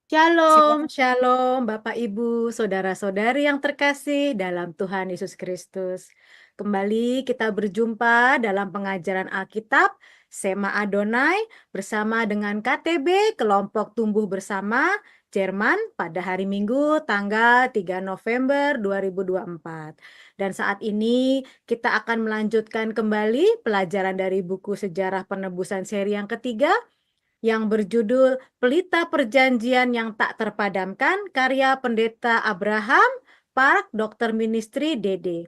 Shalom, Silakan. shalom, Bapak, Ibu, saudara-saudari yang terkasih dalam Tuhan Yesus Kristus. Kembali kita berjumpa dalam pengajaran Alkitab, Sema Adonai, bersama dengan KTB, Kelompok Tumbuh Bersama, Jerman, pada hari Minggu, tanggal 3 November 2024. Dan saat ini kita akan melanjutkan kembali pelajaran dari buku Sejarah Penebusan seri yang ketiga, yang berjudul Pelita Perjanjian yang Tak Terpadamkan, karya Pendeta Abraham Park, Dokter Ministry Dede.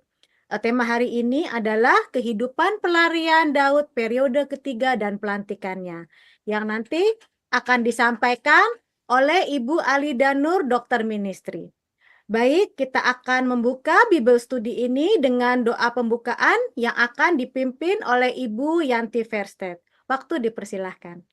Tema hari ini adalah kehidupan pelarian Daud periode ketiga dan pelantikannya, yang nanti akan disampaikan oleh Ibu Alida Nur, Dokter Ministry. Baik, kita akan membuka Bible Studi ini dengan doa pembukaan yang akan dipimpin oleh Ibu Yanti Verstedt. Waktu dipersilahkan.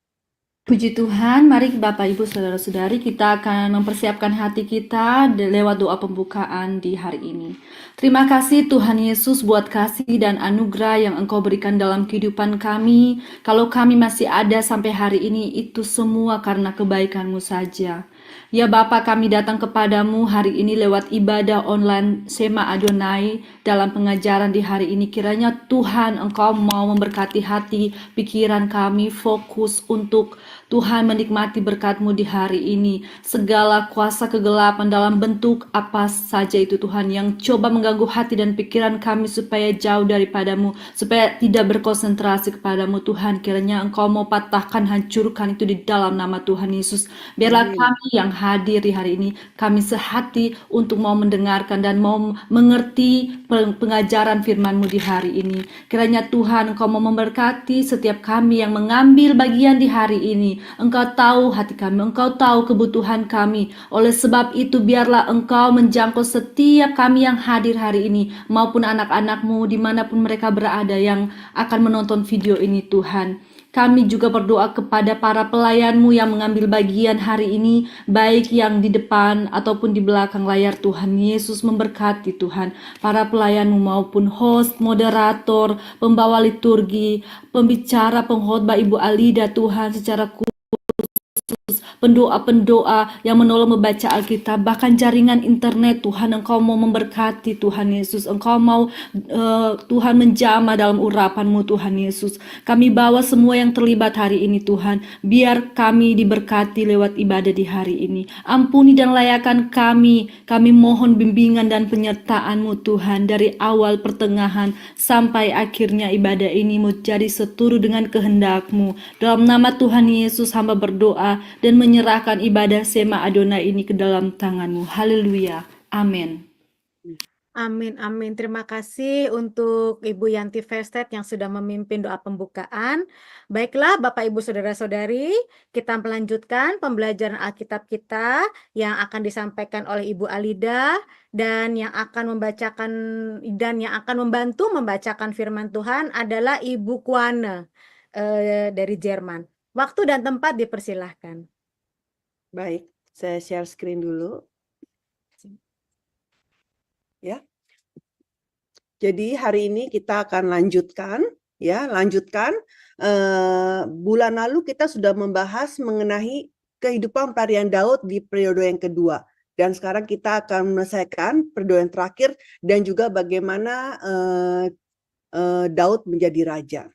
Puji Tuhan, mari Bapak Ibu Saudara-saudari kita akan mempersiapkan hati kita lewat doa pembukaan di hari ini. Terima kasih Tuhan Yesus buat kasih dan anugerah yang Engkau berikan dalam kehidupan kami. Kalau kami masih ada sampai hari ini, itu semua karena kebaikan-Mu saja. Ya Bapa, kami datang kepadamu hari ini lewat ibadah online Sema Adonai dalam pengajaran di hari ini. Kiranya Tuhan Engkau mau memberkati hati, pikiran kami, fokus untuk Tuhan menikmati berkat-Mu di hari ini. Segala kuasa kegelapan dalam bentuk apa saja itu Tuhan yang coba mengganggu hati dan pikiran kami supaya jauh daripada-Mu, supaya tidak berkonsentrasi kepadamu Tuhan. Kiranya Engkau mau patahkan, hancurkan itu di dalam nama Tuhan Yesus. Biarlah Amin. kami yang hadir di hari ini, kami sehati untuk mau mendengarkan dan mau mengerti pengajaran firman-Mu di hari ini. Kiranya Tuhan Engkau mau memberkati setiap kami yang mengambil bagian di hari ini. Engkau tahu hati kami, Engkau tahu kebutuhan kami. Oleh sebab itu biarlah Engkau menjangkau setiap kami yang hadir hari ini, maupun anak-anak-Mu dimanapun mereka berada yang akan menonton video ini Tuhan. Kami juga berdoa kepada para pelayan-Mu yang mengambil bagian hari ini, baik yang di depan ataupun di belakang layar. Tuhan Yesus memberkati Tuhan, para pelayan-Mu maupun host, moderator, pembawa liturgi, pembicara, pengkhotbah Ibu Alida Tuhan secara pendoa-pendoa yang menolong membaca Alkitab, bahkan jaringan internet. Tuhan Engkau mau memberkati Tuhan Yesus. Engkau mau Tuhan menjamah dalam urapan-Mu Tuhan Yesus. Kami bawa semua yang terlibat hari ini Tuhan, biar kami diberkati lewat ibadah di hari ini. Ampuni dan layakan kami mohon bimbingan dan penyertaan-Mu Tuhan, dari awal pertengahan sampai akhirnya ibadah ini menjadi seturut dengan kehendak-Mu. Dalam nama Tuhan Yesus hamba berdoa dan menyerahkan ibadah Sema Adonai ini ke dalam tangan-Mu. Haleluya. Amin. Amin, amin. Terima kasih untuk Ibu Yanti Verstedt yang sudah memimpin doa pembukaan. Baiklah, Bapak, Ibu, Saudara-saudari, kita melanjutkan pembelajaran Alkitab kita yang akan disampaikan oleh Ibu Alida dan yang akan membantu membacakan firman Tuhan adalah Ibu Kuane dari Jerman. Waktu dan tempat dipersilahkan. Baik, saya share screen dulu. Ya. Jadi hari ini kita akan lanjutkan. Bulan lalu kita sudah membahas mengenai kehidupan pelarian Daud di periode yang kedua. Dan sekarang kita akan menyelesaikan periode yang terakhir dan juga bagaimana Daud menjadi raja.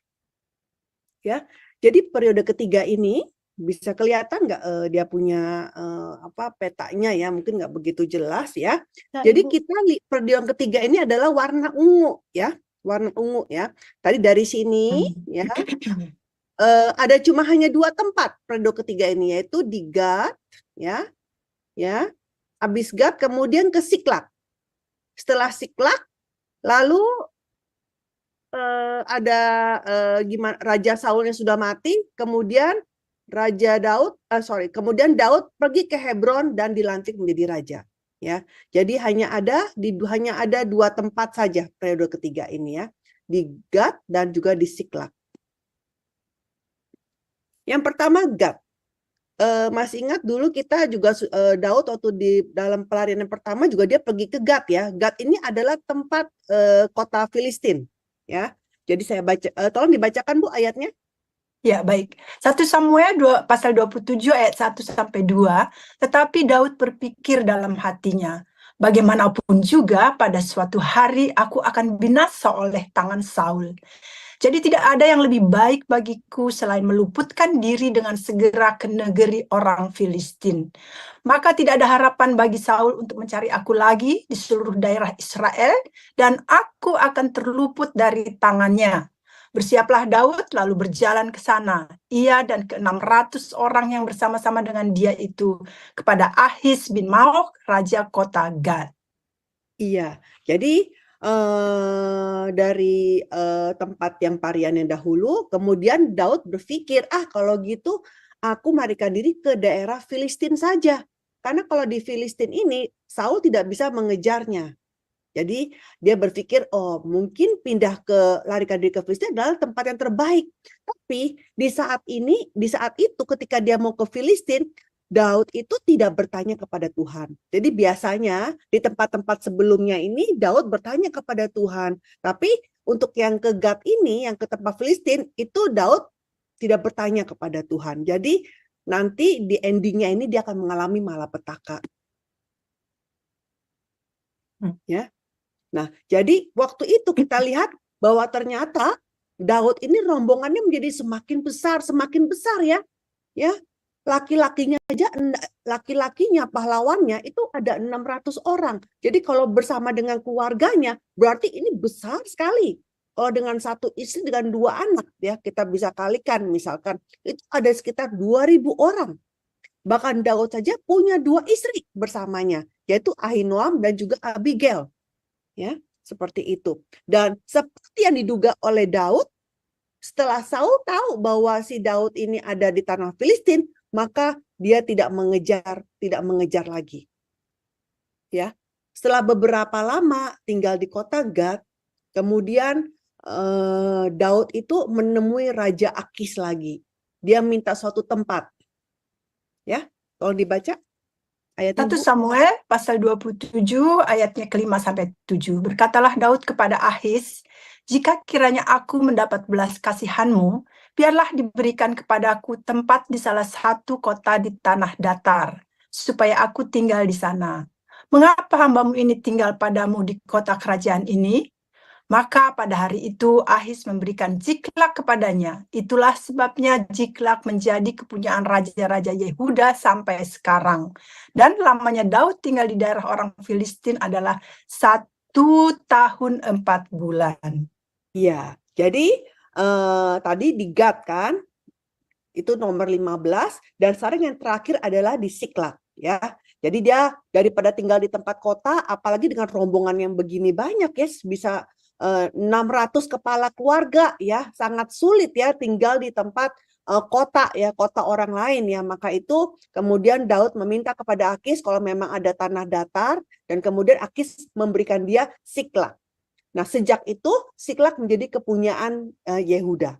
Ya, jadi periode ketiga ini bisa kelihatan nggak dia punya petanya ya, mungkin nggak begitu jelas ya. Nah, Jadi Ibu. kita periode yang ketiga ini adalah warna ungu ya, warna ungu ya. Tadi dari sini ya ada cuma hanya 2 tempat periode ketiga ini, yaitu di Gad ya, habis Gad kemudian ke Siklak. Setelah Siklak lalu ada gimana Raja Saul yang sudah mati, kemudian kemudian Daud pergi ke Hebron dan dilantik menjadi raja. Ya, jadi hanya ada 2 tempat saja periode ketiga ini ya, di Gad dan juga di Siklak. Yang pertama Gad. Masih ingat dulu kita juga Daud waktu di dalam pelarian yang pertama juga dia pergi ke Gad ya. Gad ini adalah tempat kota Filistin ya. Jadi saya baca, tolong dibacakan Bu ayatnya. Ya, baik. 1 Samuel pasal 27 ayat 1 sampai 2. Tetapi Daud berpikir dalam hatinya, bagaimanapun juga pada suatu hari aku akan binasa oleh tangan Saul. Jadi tidak ada yang lebih baik bagiku selain meluputkan diri dengan segera ke negeri orang Filistin. Maka tidak ada harapan bagi Saul untuk mencari aku lagi di seluruh daerah Israel, dan aku akan terluput dari tangannya. Bersiaplah Daud lalu berjalan ke sana, ia dan ke-600 orang yang bersama-sama dengan dia itu, kepada Ahis bin Maok, raja kota Gad. Iya, jadi dari tempat yang Parian yang dahulu, kemudian Daud berpikir, kalau gitu aku melarikan diri ke daerah Filistin saja. Karena kalau di Filistin ini, Saul tidak bisa mengejarnya. Jadi dia berpikir, mungkin larikan diri ke Filistin adalah tempat yang terbaik. Tapi di saat itu ketika dia mau ke Filistin, Daud itu tidak bertanya kepada Tuhan. Jadi biasanya di tempat-tempat sebelumnya ini Daud bertanya kepada Tuhan. Tapi untuk yang ke Gad ini, yang ke tempat Filistin, itu Daud tidak bertanya kepada Tuhan. Jadi nanti di endingnya ini dia akan mengalami malapetaka. Ya. Nah, jadi waktu itu kita lihat bahwa ternyata Daud ini rombongannya menjadi semakin besar ya. Ya. Laki-lakinya pahlawannya itu ada 600 orang. Jadi kalau bersama dengan keluarganya berarti ini besar sekali. Kalau dengan satu istri dengan 2 anak ya, kita bisa kalikan misalkan itu ada sekitar 2.000 orang. Bahkan Daud saja punya 2 istri bersamanya, yaitu Ahinoam dan juga Abigail. Ya, seperti itu. Dan seperti yang diduga oleh Daud, setelah Saul tahu bahwa si Daud ini ada di tanah Filistin, maka dia tidak mengejar lagi. Ya. Setelah beberapa lama tinggal di kota Gad, kemudian Daud itu menemui Raja Akis lagi. Dia minta suatu tempat. Ya, tolong dibaca. 1 Samuel pasal 27 ayatnya ke-5 sampai 7. Berkatalah Daud kepada Ahis, jika kiranya aku mendapat belas kasihanmu, biarlah diberikan kepadaku tempat di salah satu kota di tanah datar, supaya aku tinggal di sana. Mengapa hambamu ini tinggal padamu di kota kerajaan ini? Maka pada hari itu Ahis memberikan Jiklak kepadanya. Itulah sebabnya Jiklak menjadi kepunyaan raja-raja Yehuda sampai sekarang. Dan lamanya Daud tinggal di daerah orang Filistin adalah 1 tahun 4 bulan. Iya, jadi tadi di Gad kan, itu nomor 15, dan sekarang yang terakhir adalah di Siklak. Ya, jadi dia daripada tinggal di tempat kota, apalagi dengan rombongan yang begini banyak ya, bisa 600 kepala keluarga ya, sangat sulit ya tinggal di tempat kota ya, kota orang lain ya. Maka itu kemudian Daud meminta kepada Akis kalau memang ada tanah datar, dan kemudian Akis memberikan dia Siklak. Nah, sejak itu Siklak menjadi kepunyaan Yehuda.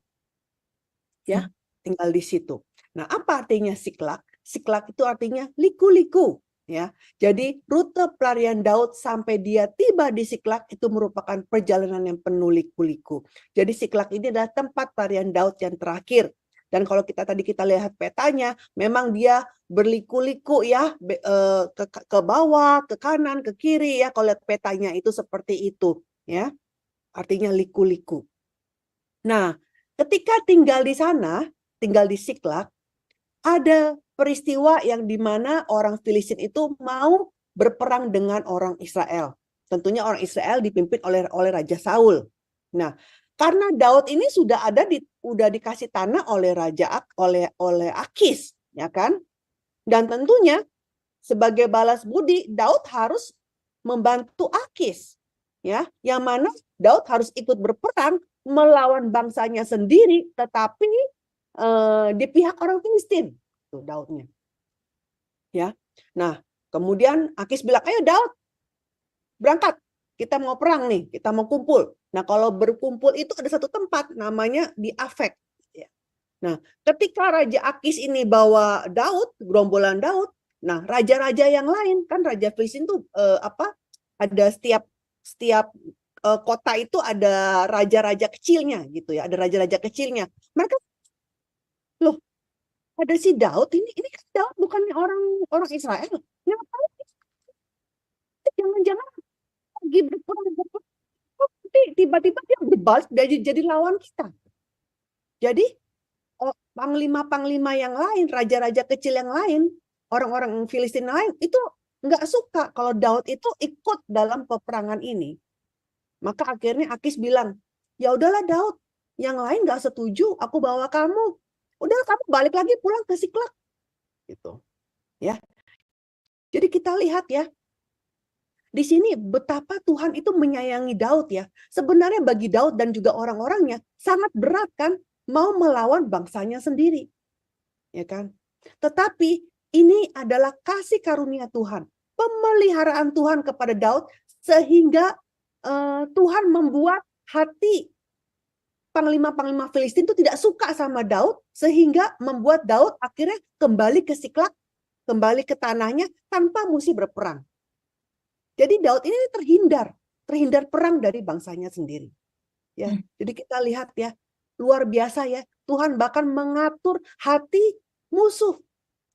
Ya, tinggal di situ. Nah, apa artinya Siklak? Siklak itu artinya liku-liku. Ya, jadi rute pelarian Daud sampai dia tiba di Siklak itu merupakan perjalanan yang penuh liku-liku. Jadi Siklak ini adalah tempat pelarian Daud yang terakhir. Dan kalau kita lihat petanya, memang dia berliku-liku ya, ke bawah, ke kanan, ke kiri ya. Kalau lihat petanya itu seperti itu ya, artinya liku-liku. Nah, ketika tinggal di sana, tinggal di Siklak, ada peristiwa yang dimana orang Filistin itu mau berperang dengan orang Israel. Tentunya orang Israel dipimpin oleh Raja Saul. Nah, karena Daud ini sudah dikasih tanah oleh oleh Akis, ya kan? Dan tentunya sebagai balas budi Daud harus membantu Akis, ya. Yang mana Daud harus ikut berperang melawan bangsanya sendiri, tetapi di pihak orang Filistin, tuh Daudnya. Ya. Nah, kemudian Akis bilang, "Ayo Daud, berangkat. Kita mau perang nih, kita mau kumpul." Nah, kalau berkumpul itu ada satu tempat namanya di Afek. Ya. Nah, ketika Raja Akis ini bawa Daud, gerombolan Daud, nah raja-raja yang lain kan Raja Filistin tuh ada setiap kota itu ada raja-raja kecilnya gitu ya, ada raja-raja kecilnya. Mereka Loh, ada si Daud ini kan Daud bukannya orang Israel. Ngapain? Jangan-jangan lagi berperang, tapi tiba-tiba dia berbalik jadi lawan kita. Jadi panglima-panglima yang lain, raja-raja kecil yang lain, orang-orang Filistin lain itu nggak suka kalau Daud itu ikut dalam peperangan ini. Maka akhirnya Akis bilang, ya udahlah Daud, yang lain nggak setuju, aku bawa kamu. Udah kamu balik lagi pulang ke Siklag. Gitu. Ya. Jadi kita lihat ya, di sini betapa Tuhan itu menyayangi Daud ya. Sebenarnya bagi Daud dan juga orang-orangnya sangat berat kan mau melawan bangsanya sendiri. Ya kan? Tetapi ini adalah kasih karunia Tuhan, pemeliharaan Tuhan kepada Daud sehingga Tuhan membuat hati panglima-panglima Filistin itu tidak suka sama Daud sehingga membuat Daud akhirnya kembali ke Siklag, kembali ke tanahnya tanpa mesti berperang. Jadi Daud ini terhindar perang dari bangsanya sendiri. Ya, jadi kita lihat ya, luar biasa ya. Tuhan bahkan mengatur hati musuh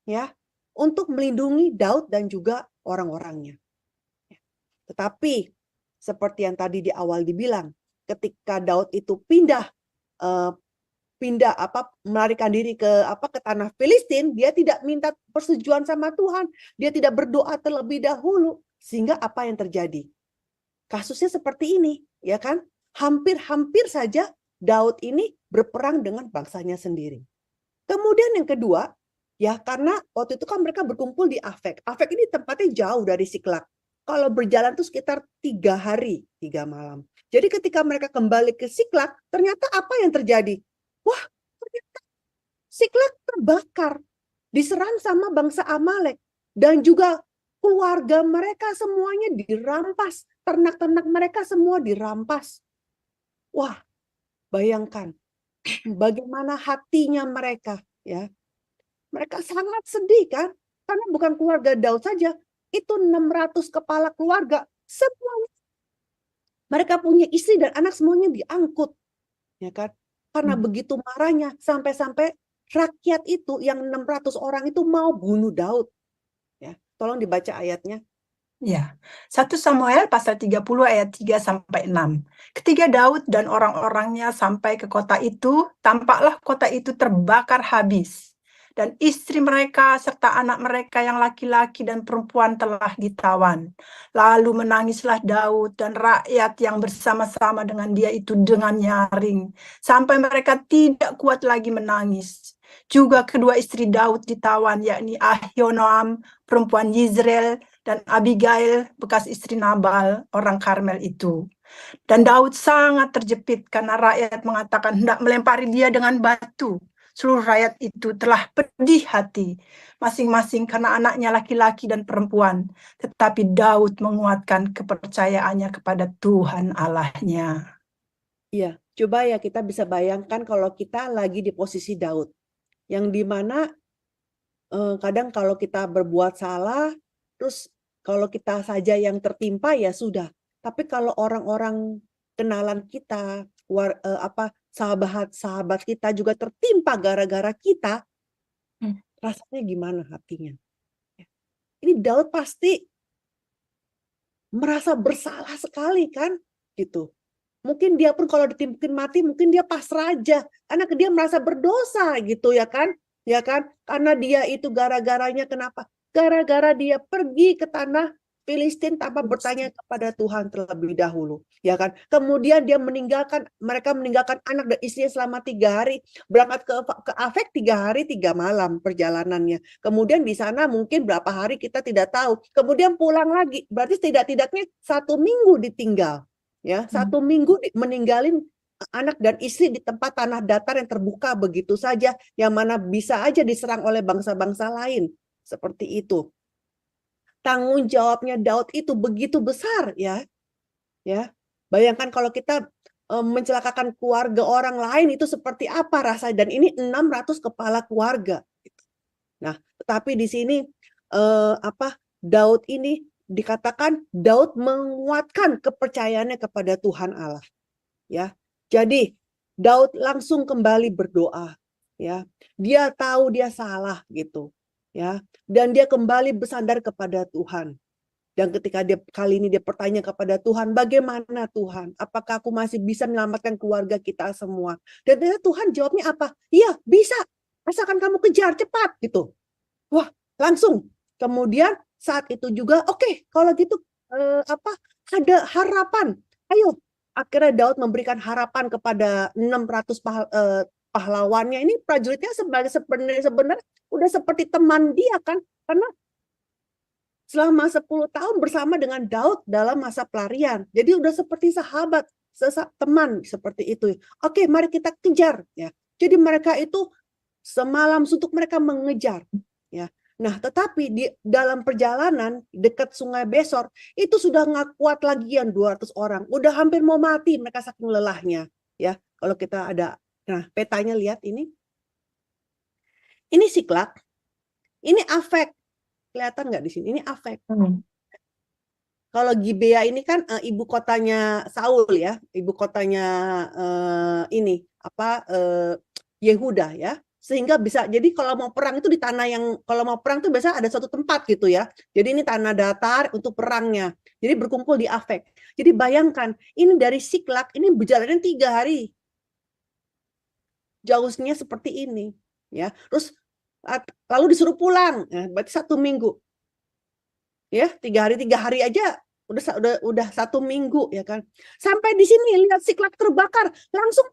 ya untuk melindungi Daud dan juga orang-orangnya. Tetapi seperti yang tadi di awal dibilang, ketika Daud itu melarikan diri ke tanah Filistin, dia tidak minta persetujuan sama Tuhan, dia tidak berdoa terlebih dahulu, sehingga apa yang terjadi? Kasusnya seperti ini, ya kan? Hampir saja Daud ini berperang dengan bangsanya sendiri. Kemudian yang kedua, ya karena waktu itu kan mereka berkumpul di Afek. Afek ini tempatnya jauh dari Siklag. Kalau berjalan itu sekitar 3 hari, 3 malam. Jadi ketika mereka kembali ke Siklag, ternyata apa yang terjadi? Wah, ternyata Siklag terbakar, diserang sama bangsa Amalek. Dan juga keluarga mereka semuanya dirampas. Ternak-ternak mereka semua dirampas. Wah, bayangkan bagaimana hatinya mereka. Ya, mereka sangat sedih kan? Karena bukan keluarga Daud saja. Itu 600 kepala keluarga, semuanya mereka punya istri dan anak semuanya diangkut, ya kan? Karena begitu marahnya sampai-sampai rakyat itu yang 600 orang itu mau bunuh Daud. Ya, tolong dibaca ayatnya. Ya, 1 Samuel pasal 30 ayat 3 sampai 6. Ketika Daud dan orang-orangnya sampai ke kota itu, tampaklah kota itu terbakar habis. Dan istri mereka serta anak mereka yang laki-laki dan perempuan telah ditawan. Lalu menangislah Daud dan rakyat yang bersama-sama dengan dia itu dengan nyaring, sampai mereka tidak kuat lagi menangis. Juga kedua istri Daud ditawan, yakni Ahinoam, perempuan Yizreel, dan Abigail, bekas istri Nabal, orang Karmel itu. Dan Daud sangat terjepit karena rakyat mengatakan hendak melempari dia dengan batu. Seluruh rakyat itu telah pedih hati, masing-masing karena anaknya laki-laki dan perempuan. Tetapi Daud menguatkan kepercayaannya kepada Tuhan Allahnya. Iya, coba ya kita bisa bayangkan kalau kita lagi di posisi Daud. Yang dimana kadang kalau kita berbuat salah, terus kalau kita saja yang tertimpa ya sudah. Tapi kalau orang-orang kenalan kita, sahabat-sahabat kita juga tertimpa gara-gara kita, rasanya gimana hatinya? Ini Daud pasti merasa bersalah sekali kan, gitu. Mungkin dia pun kalau ditimpukin mati, mungkin dia pasrah aja, karena dia merasa berdosa gitu ya kan, karena dia itu gara-garanya kenapa? Gara-gara dia pergi ke tanah Filistin tanpa bertanya kepada Tuhan terlebih dahulu, ya kan? Kemudian mereka meninggalkan anak dan istrinya selama 3 hari, berangkat ke Afek 3 hari 3 malam perjalanannya. Kemudian di sana mungkin berapa hari kita tidak tahu. Kemudian pulang lagi, berarti tidak-tidaknya 1 minggu ditinggal, ya 1 minggu meninggalin anak dan istri di tempat tanah datar yang terbuka begitu saja, yang mana bisa aja diserang oleh bangsa-bangsa lain seperti itu. Tanggung jawabnya Daud itu begitu besar ya. Bayangkan kalau kita mencelakakan keluarga orang lain itu seperti apa rasanya, dan ini 600 kepala keluarga. Nah, tetapi di sini Daud ini dikatakan Daud menguatkan kepercayaannya kepada Tuhan Allah. Ya. Jadi Daud langsung kembali berdoa. ya. Dia tahu dia salah gitu, ya. Dan dia kembali bersandar kepada Tuhan. Dan ketika dia kali ini dia bertanya kepada Tuhan, bagaimana Tuhan? Apakah aku masih bisa menyelamatkan keluarga kita semua? Dan ternyata Tuhan jawabnya apa? Iya, bisa. Asalkan kamu kejar cepat gitu. Wah, langsung. Kemudian saat itu juga, oke, kalau gitu ada harapan. Ayo, akhirnya Daud memberikan harapan kepada 600 pahlawannya. Ini prajuritnya sebenarnya udah seperti teman dia kan, karena selama 10 tahun bersama dengan Daud dalam masa pelarian. Jadi udah seperti sahabat, teman seperti itu. Oke, mari kita kejar ya. Jadi mereka itu semalam suntuk mereka mengejar ya. Nah, tetapi di dalam perjalanan dekat Sungai Besor itu sudah nggak kuat lagi yang 200 orang. Udah hampir mau mati mereka saking lelahnya ya. Kalau kita ada, nah petanya lihat ini. Ini Siklak, ini Afek. Kelihatan nggak di sini? Ini Afek. Kalau Gibea ini kan ibu kotanya Saul ya, ibu kotanya ini Yehuda ya. Sehingga bisa, jadi kalau mau perang itu di tanah yang, kalau mau perang itu biasa ada suatu tempat gitu ya. Jadi ini tanah datar untuk perangnya. Jadi berkumpul di Afek. Jadi bayangkan, ini dari Siklak, ini berjalannya 3 hari. Jauhnya seperti ini ya. Terus lalu disuruh pulang, ya, berarti 1 minggu. Ya, 3 hari aja udah 1 minggu ya kan. Sampai di sini lihat Siklak terbakar, langsung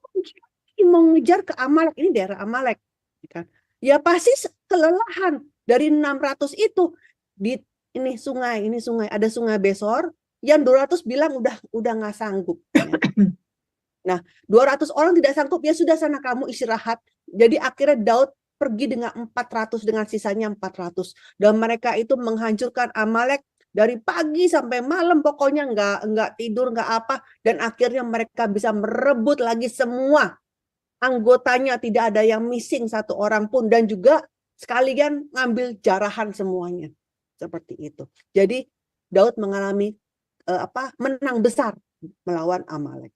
mau ngejar ke Amalek. Ini daerah Amalek kan. Ya pasti kelelahan. Dari 600 itu di ini sungai, ada Sungai Besor yang 200 bilang udah nggak sanggup ya. Nah, 200 orang tidak sanggup, ya sudah sana kamu istirahat. Jadi akhirnya Daud pergi dengan 400, dengan sisanya 400. Dan mereka itu menghancurkan Amalek dari pagi sampai malam, pokoknya nggak tidur, nggak apa. Dan akhirnya mereka bisa merebut lagi semua anggotanya, tidak ada yang missing 1 orang pun. Dan juga sekalian ngambil jarahan semuanya. Seperti itu. Jadi Daud mengalami menang besar melawan Amalek.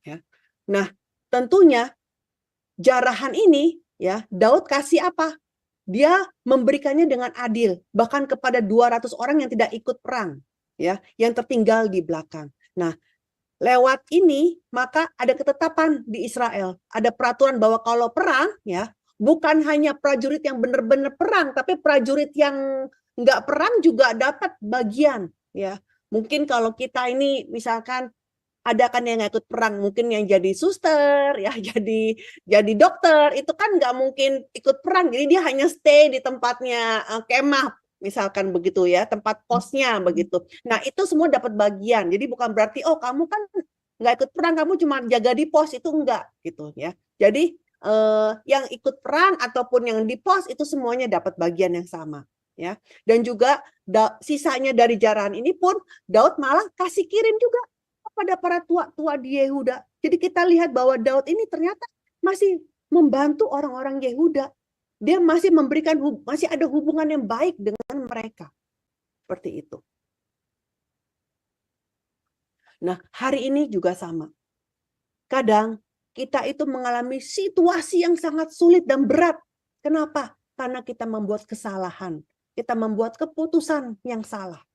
Ya. Nah, tentunya jarahan ini ya Daud kasih apa? Dia memberikannya dengan adil, bahkan kepada 200 orang yang tidak ikut perang, ya, yang tertinggal di belakang. Nah, lewat ini maka ada ketetapan di Israel, ada peraturan bahwa kalau perang ya, bukan hanya prajurit yang benar-benar perang, tapi prajurit yang nggak perang juga dapat bagian, ya. Mungkin kalau kita ini misalkan ada kan yang ikut perang, mungkin yang jadi suster ya, jadi dokter, itu kan nggak mungkin ikut perang, jadi dia hanya stay di tempatnya kemah misalkan begitu ya, tempat posnya begitu. Nah itu semua dapat bagian, jadi bukan berarti oh kamu kan nggak ikut perang, kamu cuma jaga di pos, itu enggak gitu ya. Jadi yang ikut perang ataupun yang di pos itu semuanya dapat bagian yang sama ya. Dan juga sisanya dari jarahan ini pun Daud malah kasih kirim juga pada para tua-tua di Yehuda. Jadi kita lihat bahwa Daud ini ternyata masih membantu orang-orang Yehuda. Dia masih memberikan, masih ada hubungan yang baik dengan mereka. Seperti itu. Nah, hari ini juga sama. Kadang kita itu mengalami situasi yang sangat sulit dan berat. Kenapa? Karena kita membuat kesalahan. Kita membuat keputusan yang salah.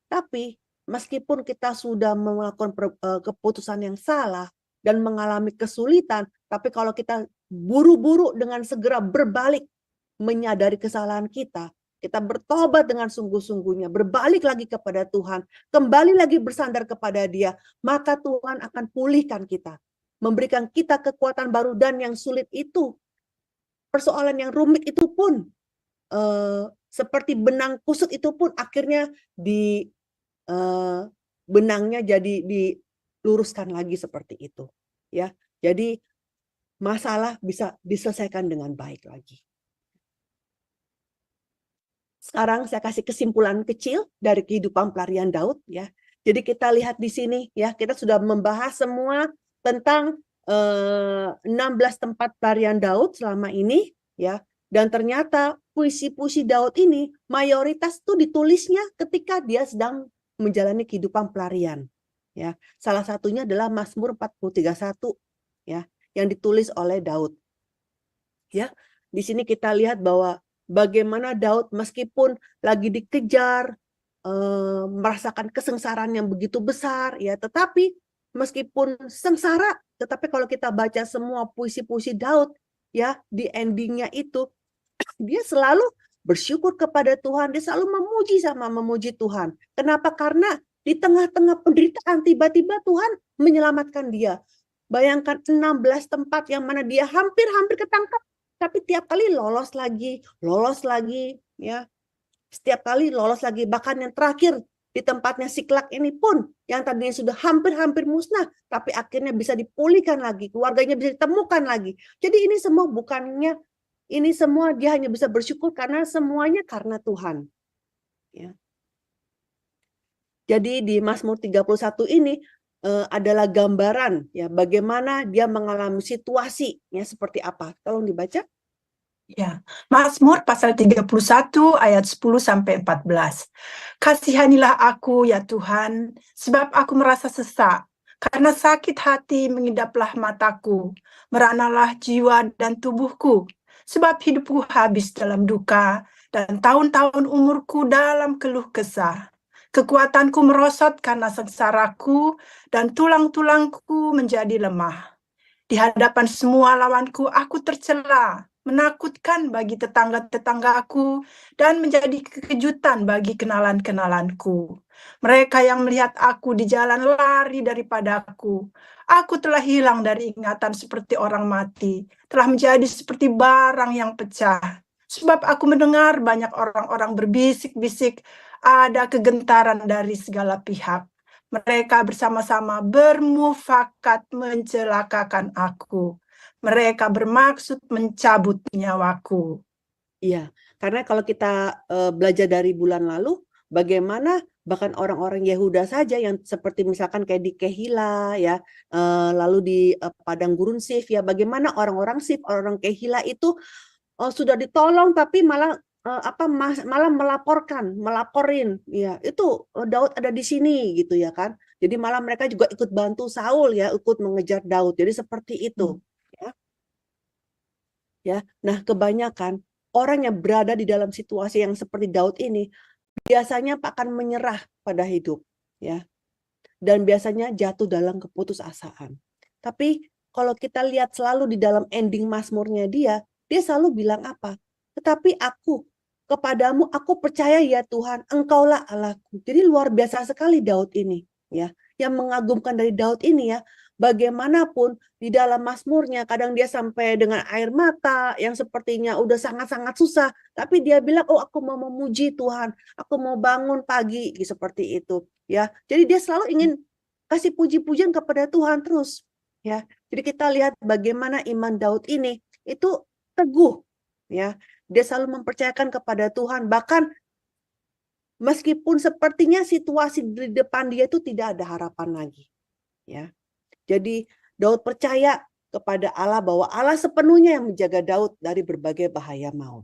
Tapi meskipun kita sudah melakukan keputusan yang salah dan mengalami kesulitan, tapi kalau kita buru-buru dengan segera berbalik, menyadari kesalahan kita, kita bertobat dengan sungguh-sungguhnya, berbalik lagi kepada Tuhan, kembali lagi bersandar kepada Dia, maka Tuhan akan pulihkan kita, memberikan kita kekuatan baru. Dan yang sulit itu, persoalan yang rumit itu pun, seperti benang kusut itu pun akhirnya benangnya jadi diluruskan lagi seperti itu ya. Jadi masalah bisa diselesaikan dengan baik lagi. Sekarang saya kasih kesimpulan kecil dari kehidupan pelarian Daud ya. Jadi kita lihat di sini ya, kita sudah membahas semua tentang 16 tempat pelarian Daud selama ini ya. Dan ternyata puisi-puisi Daud ini mayoritas tuh ditulisnya ketika dia sedang menjalani kehidupan pelarian ya. Salah satunya adalah Mazmur 40:31 ya, yang ditulis oleh Daud. Ya, di sini kita lihat bahwa bagaimana Daud meskipun lagi dikejar, merasakan kesengsaraan yang begitu besar, ya, tetapi meskipun sengsara, tetapi kalau kita baca semua puisi-puisi Daud, ya, di endingnya itu dia selalu bersyukur kepada Tuhan, dia selalu memuji Tuhan. Kenapa? Karena di tengah-tengah penderitaan tiba-tiba Tuhan menyelamatkan dia. Bayangkan 16 tempat yang mana dia hampir-hampir ketangkap, tapi tiap kali lolos lagi, ya. Setiap kali lolos lagi, bahkan yang terakhir di tempatnya Siklak ini pun yang tadinya sudah hampir-hampir musnah, tapi akhirnya bisa dipulihkan lagi, keluarganya bisa ditemukan lagi. Jadi ini semua dia hanya bisa bersyukur karena semuanya karena Tuhan. Ya. Jadi di Mazmur 31 ini adalah gambaran ya bagaimana dia mengalami situasi ya seperti apa. Tolong dibaca. Ya, Mazmur pasal 31 ayat 10 sampai 14. Kasihanilah aku ya Tuhan, sebab aku merasa sesak. Karena sakit hati mengidaplah mataku, meranalah jiwa dan tubuhku. Sebab hidupku habis dalam duka, dan tahun-tahun umurku dalam keluh kesah. Kekuatanku merosot karena sengsaraku, dan tulang-tulangku menjadi lemah. Di hadapan semua lawanku aku tercela, menakutkan bagi tetangga-tetanggaku, dan menjadi kejutan bagi kenalan-kenalanku. Mereka yang melihat aku di jalan lari daripadaku. Aku telah hilang dari ingatan seperti orang mati, telah menjadi seperti barang yang pecah. Sebab aku mendengar banyak orang-orang berbisik-bisik, ada kegentaran dari segala pihak. Mereka bersama-sama bermufakat mencelakakan aku. Mereka bermaksud mencabut nyawaku. Iya, karena kalau kita belajar dari bulan lalu, bagaimana bahkan orang-orang Yehuda saja yang seperti misalkan kayak di Kehila ya, lalu di padang gurun Sif ya, bagaimana orang-orang Sif, orang Kehila itu sudah ditolong tapi malah malah melaporin ya itu Daud ada di sini gitu ya kan. Jadi malah mereka juga ikut bantu Saul ya, ikut mengejar Daud. Jadi seperti itu ya. Ya. Nah, kebanyakan orang yang berada di dalam situasi yang seperti Daud ini biasanya akan menyerah pada hidup ya. Dan biasanya jatuh dalam keputusasaan. Tapi kalau kita lihat selalu di dalam ending Mazmurnya dia selalu bilang apa? Tetapi kepadamu aku percaya ya Tuhan, Engkaulah Allahku. Jadi luar biasa sekali Daud ini ya. Yang mengagumkan dari Daud ini ya, bagaimanapun di dalam Mazmurnya kadang dia sampai dengan air mata yang sepertinya udah sangat-sangat susah, tapi dia bilang, "Oh, aku mau memuji Tuhan, aku mau bangun pagi," seperti itu ya. Jadi dia selalu ingin kasih puji-pujian kepada Tuhan terus ya. Jadi kita lihat bagaimana iman Daud ini itu teguh ya. Dia selalu mempercayakan kepada Tuhan, bahkan meskipun sepertinya situasi di depan dia itu tidak ada harapan lagi ya. Jadi Daud percaya kepada Allah bahwa Allah sepenuhnya yang menjaga Daud dari berbagai bahaya maut.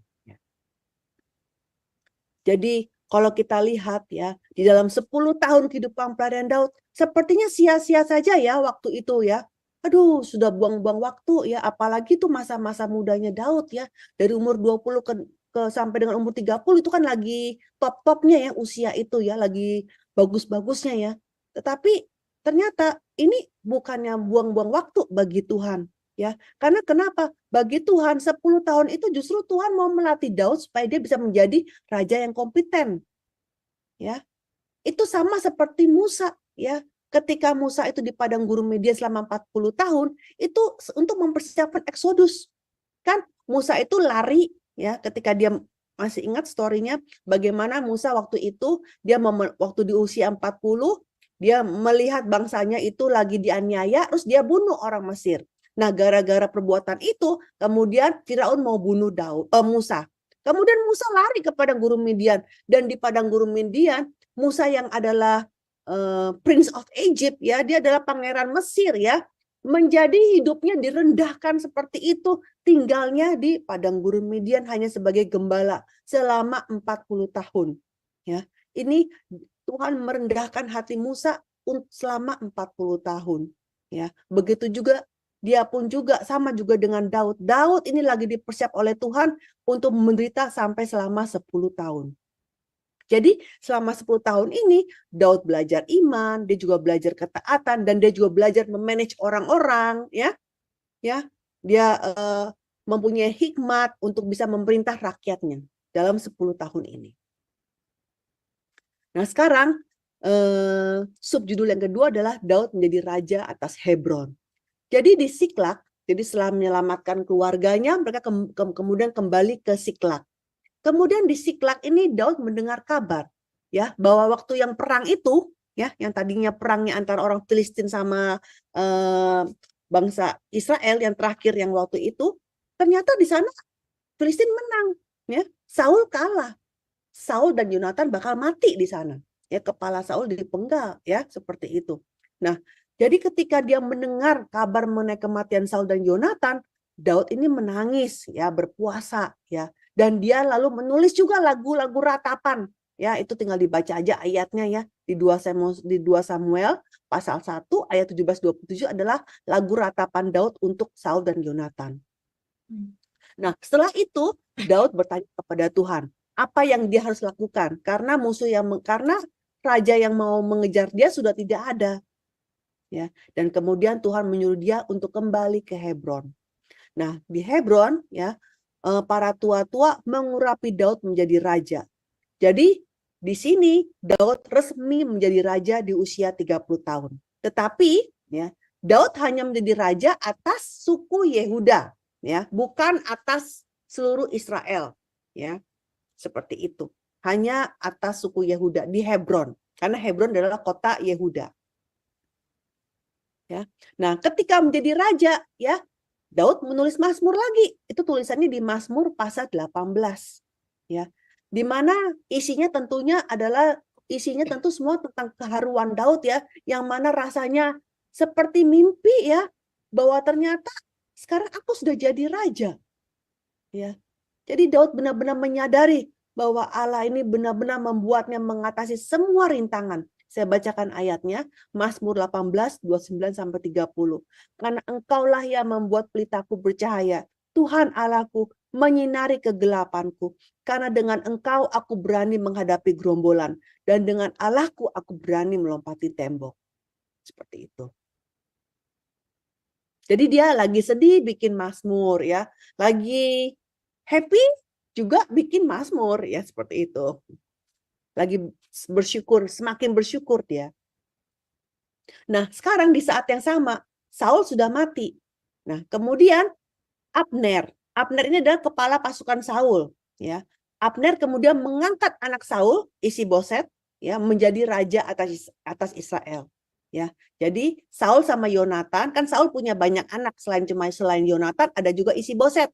Jadi kalau kita lihat ya, di dalam 10 tahun kehidupan pelarian Daud, sepertinya sia-sia saja ya waktu itu ya. Aduh, sudah buang-buang waktu ya, apalagi tuh masa-masa mudanya Daud ya. Dari umur 20 sampai dengan umur 30 itu kan lagi top-topnya ya usia itu ya, lagi bagus-bagusnya ya. Tetapi ternyata ini bukannya buang-buang waktu bagi Tuhan ya. Karena kenapa? Bagi Tuhan 10 tahun itu justru Tuhan mau melatih Daud supaya dia bisa menjadi raja yang kompeten. Ya. Itu sama seperti Musa ya. Ketika Musa itu di padang gurun Midian selama 40 tahun, itu untuk mempersiapkan Eksodus. Kan Musa itu lari ya, ketika dia masih ingat story-nya bagaimana Musa waktu itu dia waktu di usia 40 dia melihat bangsanya itu lagi dianiaya, terus dia bunuh orang Mesir. Nah, gara-gara perbuatan itu, kemudian Firaun mau bunuh Musa. Kemudian Musa lari ke padang gurun Midian, dan di padang gurun Midian, Musa yang adalah Prince of Egypt ya, dia adalah pangeran Mesir ya, menjadi hidupnya direndahkan seperti itu, tinggalnya di padang gurun Midian hanya sebagai gembala selama 40 tahun. Ya, ini Tuhan merendahkan hati Musa selama 40 tahun. Ya, begitu juga dia pun juga sama juga dengan Daud. Daud ini lagi dipersiap oleh Tuhan untuk menderita sampai selama 10 tahun. Jadi selama 10 tahun ini Daud belajar iman, dia juga belajar ketaatan, dan dia juga belajar memanage orang-orang, ya. Dia mempunyai hikmat untuk bisa memerintah rakyatnya dalam 10 tahun ini. Nah, sekarang subjudul yang kedua adalah Daud menjadi raja atas Hebron. Jadi di Siklak, jadi setelah menyelamatkan keluarganya, mereka kemudian kembali ke Siklak. Kemudian di Siklak ini Daud mendengar kabar, ya, bahwa waktu yang perang itu, ya, yang tadinya perangnya antara orang Filistin sama bangsa Israel yang terakhir yang waktu itu, ternyata di sana Filistin menang, ya. Saul kalah. Saul dan Yonatan bakal mati di sana. Ya, kepala Saul dipenggal, ya, seperti itu. Nah, jadi ketika dia mendengar kabar mengenai kematian Saul dan Yonatan, Daud ini menangis, ya, berpuasa, ya. Dan dia lalu menulis juga lagu-lagu ratapan. Ya, itu tinggal dibaca aja ayatnya, ya. Di 2 Samuel pasal 1 ayat 17-27 adalah lagu ratapan Daud untuk Saul dan Yonatan. Nah, setelah itu Daud bertanya kepada Tuhan, apa yang dia harus lakukan? Karena karena raja yang mau mengejar dia sudah tidak ada. Ya, dan kemudian Tuhan menyuruh dia untuk kembali ke Hebron. Nah, di Hebron, ya, para tua-tua mengurapi Daud menjadi raja. Jadi di sini Daud resmi menjadi raja di usia 30 tahun. Tetapi, ya, Daud hanya menjadi raja atas suku Yehuda, ya, bukan atas seluruh Israel, ya. Seperti itu. Hanya atas suku Yehuda di Hebron, karena Hebron adalah kota Yehuda. Ya. Nah, ketika menjadi raja, ya, Daud menulis Mazmur lagi. Itu tulisannya di Mazmur pasal 18. Ya. Di mana isinya tentu semua tentang keharuan Daud, ya, yang mana rasanya seperti mimpi, ya, bahwa ternyata sekarang aku sudah jadi raja. Ya. Jadi Daud benar-benar menyadari bahwa Allah ini benar-benar membuatnya mengatasi semua rintangan. Saya bacakan ayatnya, Mazmur 18, 29-30. Karena engkaulah yang membuat pelitaku bercahaya. Tuhan Allahku menyinari kegelapanku. Karena dengan engkau aku berani menghadapi gerombolan. Dan dengan Allahku aku berani melompati tembok. Seperti itu. Jadi dia lagi sedih bikin Mazmur, ya. Lagi happy juga bikin Mazmur, ya, seperti itu. Lagi bersyukur, semakin bersyukur dia. Nah, sekarang di saat yang sama, Saul sudah mati. Nah, kemudian Abner ini adalah kepala pasukan Saul, ya. Abner kemudian mengangkat anak Saul, Isi-Boset, ya, menjadi raja atas Israel, ya. Jadi Saul sama Yonatan, kan Saul punya banyak anak, selain Yonatan ada juga Isi-Boset.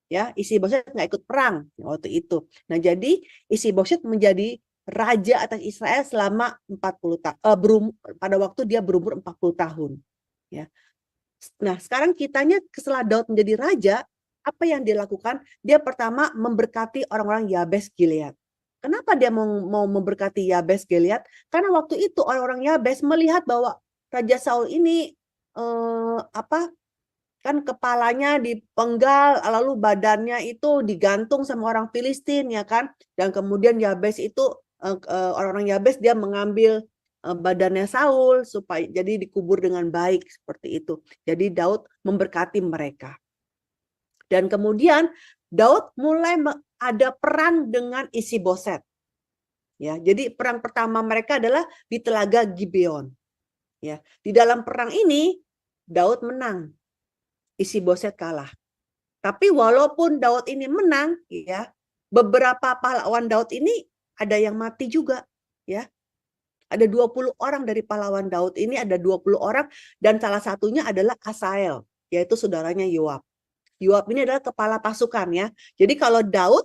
Ya, Isi-Boset nggak ikut perang waktu itu. Nah, jadi Isi-Boset menjadi raja atas Israel selama 40 tahun. Pada waktu dia berumur 40 tahun. Ya. Nah, sekarang kitanya setelah Daud menjadi raja, apa yang dia lakukan? Dia pertama memberkati orang-orang Yabes Gilead. Kenapa dia mau memberkati Yabes Gilead? Karena waktu itu orang-orang Yabes melihat bahwa Raja Saul ini kan kepalanya dipenggal, lalu badannya itu digantung sama orang Filistin, ya kan? Dan kemudian Yabes itu orang-orang Yabes dia mengambil badannya Saul supaya jadi dikubur dengan baik, seperti itu. Jadi Daud memberkati mereka. Dan kemudian Daud mulai ada perang dengan Isi-Boset. Ya, jadi perang pertama mereka adalah di Telaga Gibeon. Ya, di dalam perang ini Daud menang. Isi-Boset kalah. Tapi walaupun Daud ini menang, ya, beberapa pahlawan Daud ini ada yang mati juga, ya. Ada 20 orang dari pahlawan Daud ini, ada 20 orang, dan salah satunya adalah Asael, yaitu saudaranya Yoab. Yoab ini adalah kepala pasukan, ya. Jadi kalau Daud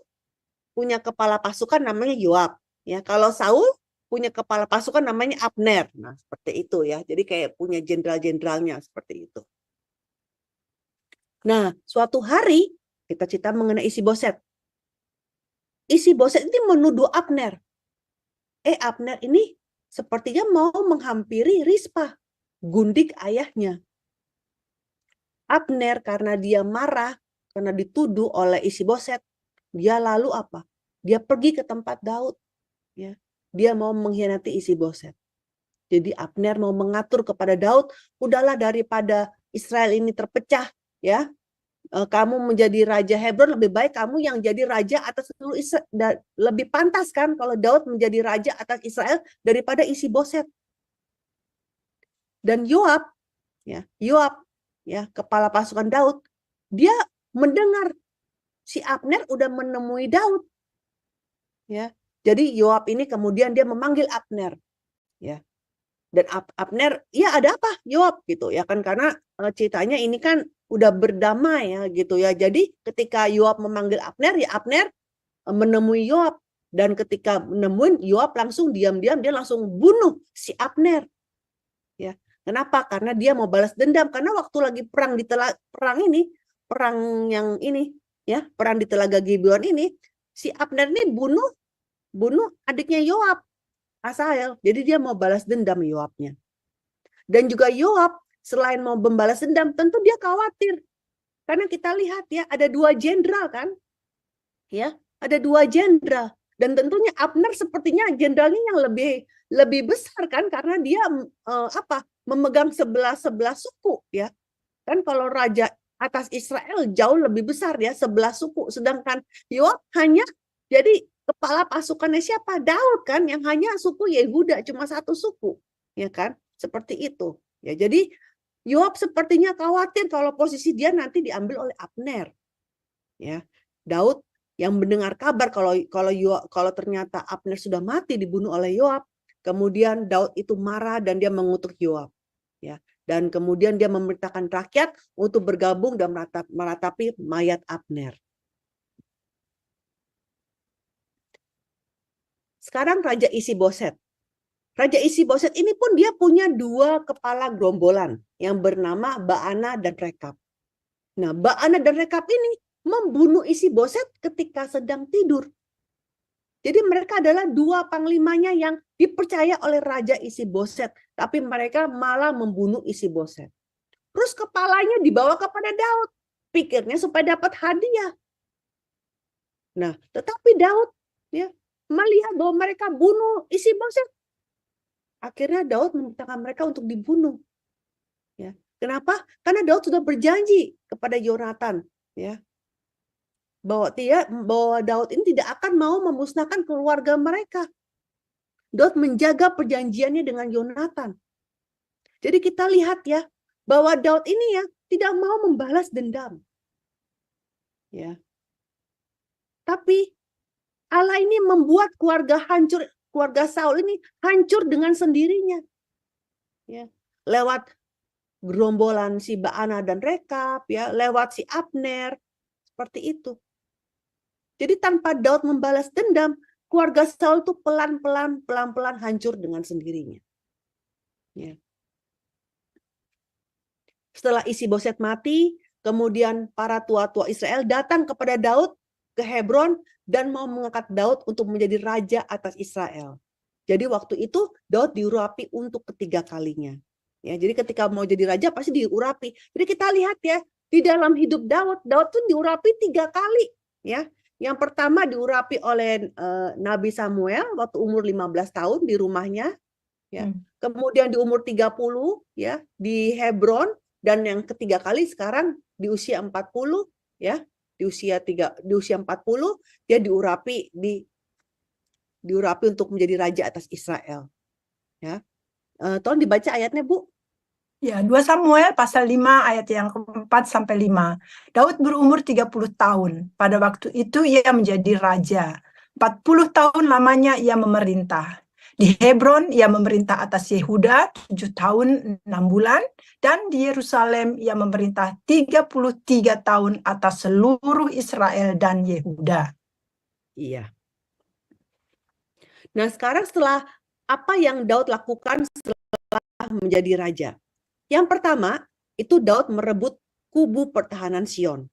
punya kepala pasukan namanya Yoab, ya. Kalau Saul punya kepala pasukan namanya Abner. Nah, seperti itu, ya. Jadi kayak punya jenderal-jenderalnya, seperti itu. Nah, suatu hari kita cerita mengenai Isi-Boset. Isi-Boset ini menuduh Abner. Abner ini sepertinya mau menghampiri Rispa, gundik ayahnya. Abner karena dia marah, karena dituduh oleh Isiboset, dia lalu apa? Dia pergi ke tempat Daud. Ya. Dia mau mengkhianati Isiboset. Jadi Abner mau mengatur kepada Daud, udahlah daripada Israel ini terpecah, ya, kamu menjadi raja Hebron, lebih baik kamu yang jadi raja atas seluruh Israel. Lebih pantas kan kalau Daud menjadi raja atas Israel daripada Isiboset. Dan Yoab, ya, kepala pasukan Daud, dia mendengar si Abner udah menemui Daud, ya. Jadi Yoab ini kemudian dia memanggil Abner, ya. Dan Abner, ya ada apa Yoab gitu ya kan, karena ceritanya ini kan udah berdamai ya gitu ya. Jadi ketika Yoab memanggil Abner, ya Abner menemui Yoab, dan ketika menemuin Yoab langsung diam-diam dia langsung bunuh si Abner. Ya. Kenapa? Karena dia mau balas dendam, karena waktu lagi perang di perang yang ini ya, perang di Telaga Gibeon ini, si Abner ini bunuh adiknya Yoab, Asael. Jadi dia mau balas dendam Yoabnya. Dan juga Yoab selain mau membalas dendam, tentu dia khawatir. Karena kita lihat ya, ada 2 jenderal kan? Ya, ada 2 jenderal. Dan tentunya Abner sepertinya jenderalnya yang lebih besar kan, karena dia memegang 11 suku ya. Kan kalau raja atas Israel jauh lebih besar ya, 11 suku. Sedangkan Yoab hanya jadi kepala pasukannya siapa? Daud kan, yang hanya suku Yehuda, cuma 1 suku, ya kan? Seperti itu. Ya, jadi Yoab sepertinya khawatir kalau posisi dia nanti diambil oleh Abner. Ya, Daud yang mendengar kabar kalau ternyata Abner sudah mati dibunuh oleh Yoab, kemudian Daud itu marah dan dia mengutuk Yoab. Ya, dan kemudian dia memerintahkan rakyat untuk bergabung dan meratapi mayat Abner. Sekarang Raja Isiboset. Raja Isiboset ini pun dia punya 2 kepala gerombolan yang bernama Baana dan Rekab. Nah, Baana dan Rekab ini membunuh Isiboset ketika sedang tidur. Jadi mereka adalah 2 panglimanya yang dipercaya oleh Raja Isiboset, tapi mereka malah membunuh Isiboset. Terus kepalanya dibawa kepada Daud, pikirnya supaya dapat hadiah. Nah, tetapi Daud ya melihat bahwa mereka bunuh Isiboset. Akhirnya Daud memintakan mereka untuk dibunuh. Ya. Kenapa? Karena Daud sudah berjanji kepada Yonatan, ya, bahwa Daud ini tidak akan mau memusnahkan keluarga mereka. Daud menjaga perjanjiannya dengan Yonatan. Jadi kita lihat ya, bahwa Daud ini ya tidak mau membalas dendam. Ya. Tapi Allah ini membuat keluarga Saul ini hancur dengan sendirinya. Ya. Lewat gerombolan si Baana dan Rekab, ya, lewat si Abner, seperti itu. Jadi tanpa Daud membalas dendam, keluarga Saul itu pelan-pelan hancur dengan sendirinya. Ya. Setelah Isiboset mati, kemudian para tua-tua Israel datang kepada Daud ke Hebron dan mau mengangkat Daud untuk menjadi raja atas Israel. Jadi waktu itu Daud diurapi untuk ketiga kalinya. Ya, jadi ketika mau jadi raja pasti diurapi. Jadi kita lihat ya, di dalam hidup Daud tuh diurapi 3 kali. Ya, yang pertama diurapi oleh Nabi Samuel waktu umur 15 tahun di rumahnya. Ya, kemudian di umur 30 ya di Hebron, dan yang ketiga kali sekarang di usia 40 ya. Di usia 40 dia diurapi untuk menjadi raja atas Israel. Ya. Tolong dibaca ayatnya, Bu. Ya, 2 Samuel pasal 5 ayat yang ke-4 sampai 5. Daud berumur 30 tahun. Pada waktu itu ia menjadi raja. 40 tahun lamanya ia memerintah. Di Hebron ia memerintah atas Yehuda 7 tahun 6 bulan, dan di Yerusalem ia memerintah 33 tahun atas seluruh Israel dan Yehuda. Iya. Nah, sekarang setelah apa yang Daud lakukan setelah menjadi raja? Yang pertama, itu Daud merebut kubu pertahanan Sion.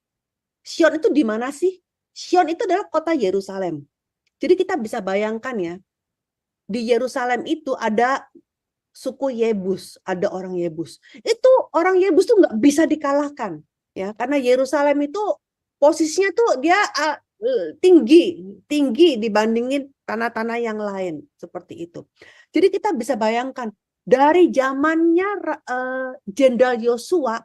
Sion itu di mana sih? Sion itu adalah kota Yerusalem. Jadi kita bisa bayangkan ya, di Yerusalem itu ada suku Yebus, ada orang Yebus. Itu orang Yebus tuh nggak bisa dikalahkan, ya, karena Yerusalem itu posisinya tuh dia tinggi dibandingin tanah-tanah yang lain seperti itu. Jadi kita bisa bayangkan dari zamannya Jenderal Yosua,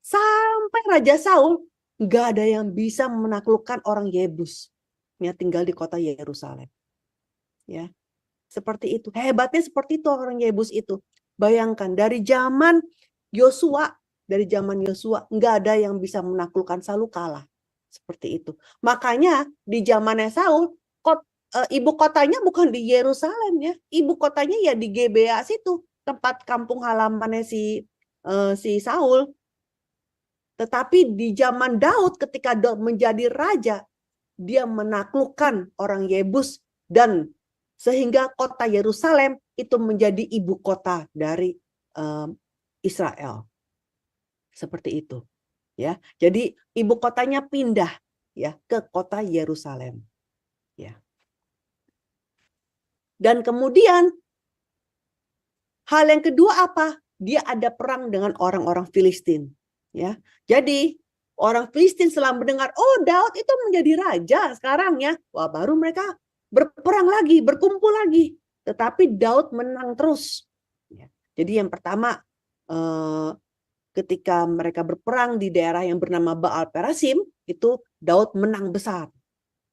sampai Raja Saul, nggak ada yang bisa menaklukkan orang Yebus yang tinggal di kota Yerusalem. Ya, seperti itu. Hebatnya seperti itu orang Yebus itu. Bayangkan dari zaman Yosua, nggak ada yang bisa menaklukkan, selalu kalah. Seperti itu. Makanya di zamannya Saul, ibu kotanya bukan di Yerusalem, ya. Ibu kotanya ya di Gebea situ, tempat kampung halamannya si Saul. Tetapi di zaman Daud, ketika Daud menjadi raja, dia menaklukkan orang Yebus, dan sehingga kota Yerusalem itu menjadi ibu kota dari Israel. Seperti itu, ya. Jadi ibu kotanya pindah, ya, ke kota Yerusalem, ya. Dan kemudian hal yang kedua apa? Dia ada perang dengan orang-orang Filistin, ya. Jadi orang Filistin setelah mendengar, oh Daud itu menjadi raja sekarang, ya, wah, baru mereka berperang lagi, berkumpul lagi. Tetapi Daud menang terus. Ya. Jadi yang pertama, ketika mereka berperang di daerah yang bernama Baal Perasim, itu Daud menang besar.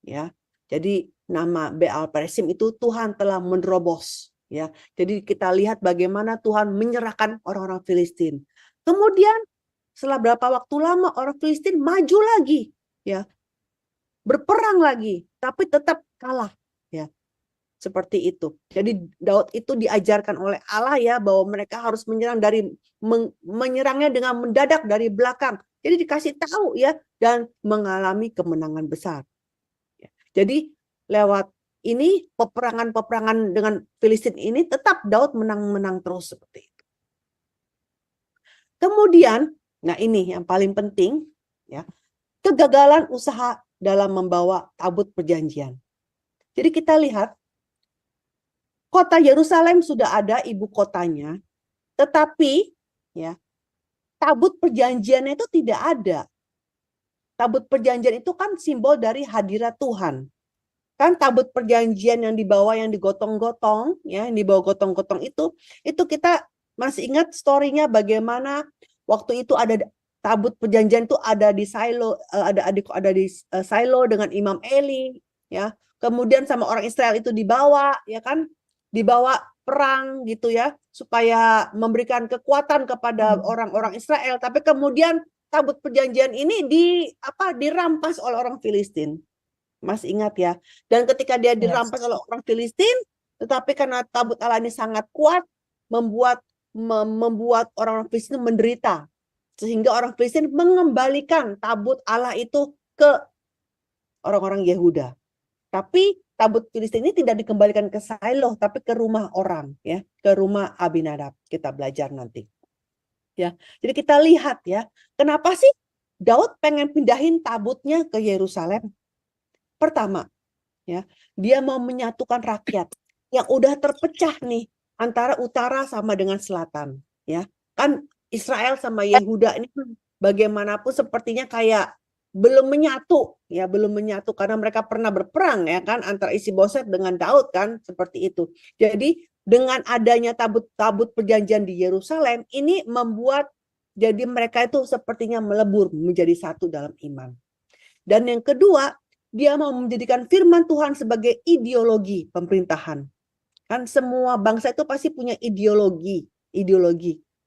Ya. Jadi nama Baal Perasim itu Tuhan telah menerobos. Ya. Jadi kita lihat bagaimana Tuhan menyerahkan orang-orang Filistin. Kemudian setelah berapa waktu lama orang Filistin maju lagi, ya, berperang lagi, tapi tetap kalah, ya, seperti itu. Jadi Daud itu diajarkan oleh Allah, ya, bahwa mereka harus menyerang menyerangnya dengan mendadak dari belakang. Jadi dikasih tahu, ya, dan mengalami kemenangan besar. Ya. Jadi lewat ini peperangan dengan Filistin ini tetap Daud menang terus seperti itu. Kemudian, nah ini yang paling penting, ya, kegagalan usaha dalam membawa tabut perjanjian. Jadi kita lihat kota Yerusalem sudah ada ibu kotanya, tetapi, ya, tabut perjanjiannya itu tidak ada. Tabut perjanjian itu kan simbol dari hadirat Tuhan. Kan tabut perjanjian yang dibawa, yang digotong-gotong, ya, yang dibawa gotong-gotong itu kita masih ingat story-nya bagaimana waktu itu ada tabut perjanjian itu ada di Silo, ada di Silo dengan Imam Eli, ya. Kemudian sama orang Israel itu dibawa, ya kan, dibawa perang gitu, ya, supaya memberikan kekuatan kepada orang-orang Israel. Tapi kemudian tabut perjanjian ini dirampas oleh orang Filistin. Masih ingat, ya. Dan ketika dia dirampas oleh orang Filistin, tetapi karena tabut Allah ini sangat kuat, membuat orang-orang Filistin menderita. Sehingga orang Filistin mengembalikan tabut Allah itu ke orang-orang Yehuda. Tapi tabut Filistin ini tidak dikembalikan ke Shiloh, tapi ke rumah orang, ya, ke rumah Abinadab. Kita belajar nanti. Ya. Jadi kita lihat, ya, kenapa sih Daud pengen pindahin tabutnya ke Yerusalem? Pertama, ya, dia mau menyatukan rakyat yang udah terpecah nih antara utara sama dengan selatan, ya. Kan Israel sama Yehuda ini bagaimanapun sepertinya kayak belum menyatu, ya, belum menyatu karena mereka pernah berperang, ya kan, antara Isiboset dengan Daud, kan, seperti itu. Jadi dengan adanya tabut perjanjian di Yerusalem ini membuat jadi mereka itu sepertinya melebur menjadi satu dalam iman. Dan yang kedua, dia mau menjadikan firman Tuhan sebagai ideologi pemerintahan. Kan semua bangsa itu pasti punya ideologi.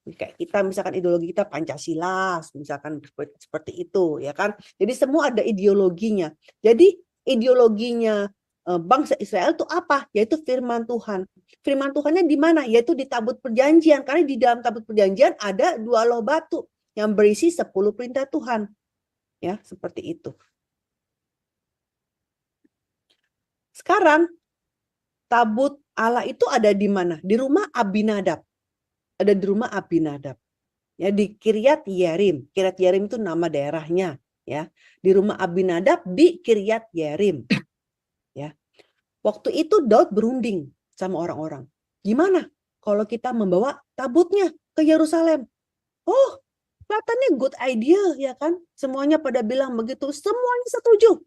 Kayak kita misalkan ideologi kita Pancasila, misalkan seperti itu, ya kan. Jadi semua ada ideologinya. Jadi ideologinya bangsa Israel itu apa? Yaitu firman Tuhan. Firman Tuhannya di mana? Yaitu di tabut perjanjian. Karena di dalam tabut perjanjian ada 2 loh batu yang berisi 10 perintah Tuhan. Ya, seperti itu. Sekarang tabut Allah itu ada di mana? Di rumah Abinadab. Ada di rumah Abinadab. Ya, di Kiryat Yearim. Kiryat Yearim itu nama daerahnya, ya. Di rumah Abinadab di Kiryat Yearim. Ya. Waktu itu Daud berunding sama orang-orang. Gimana? kalau kita membawa tabutnya ke Yerusalem? Oh, kelihatannya good idea, ya kan? Semuanya pada bilang begitu, semuanya setuju.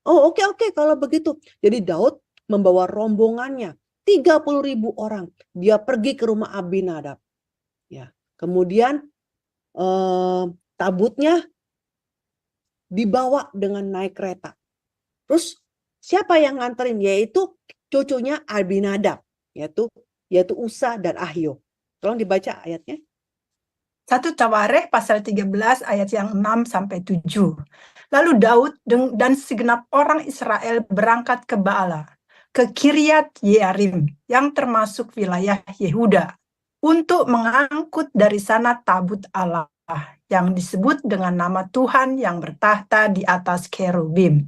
Oh, oke, kalau begitu. Jadi Daud membawa rombongannya, 30.000 orang. Dia pergi ke rumah Abinadab. Ya. Kemudian tabutnya dibawa dengan naik kereta. Terus siapa yang nganterin? Yaitu cucunya Abinadab, yaitu Usa dan Ahio. Tolong dibaca ayatnya. 1 Tawarikh pasal 13 ayat yang 6-7. Lalu Daud dan segenap orang Israel berangkat ke Baala, ke Kiryat Yearim yang termasuk wilayah Yehuda, untuk mengangkut dari sana tabut Allah yang disebut dengan nama Tuhan yang bertahta di atas kerubim.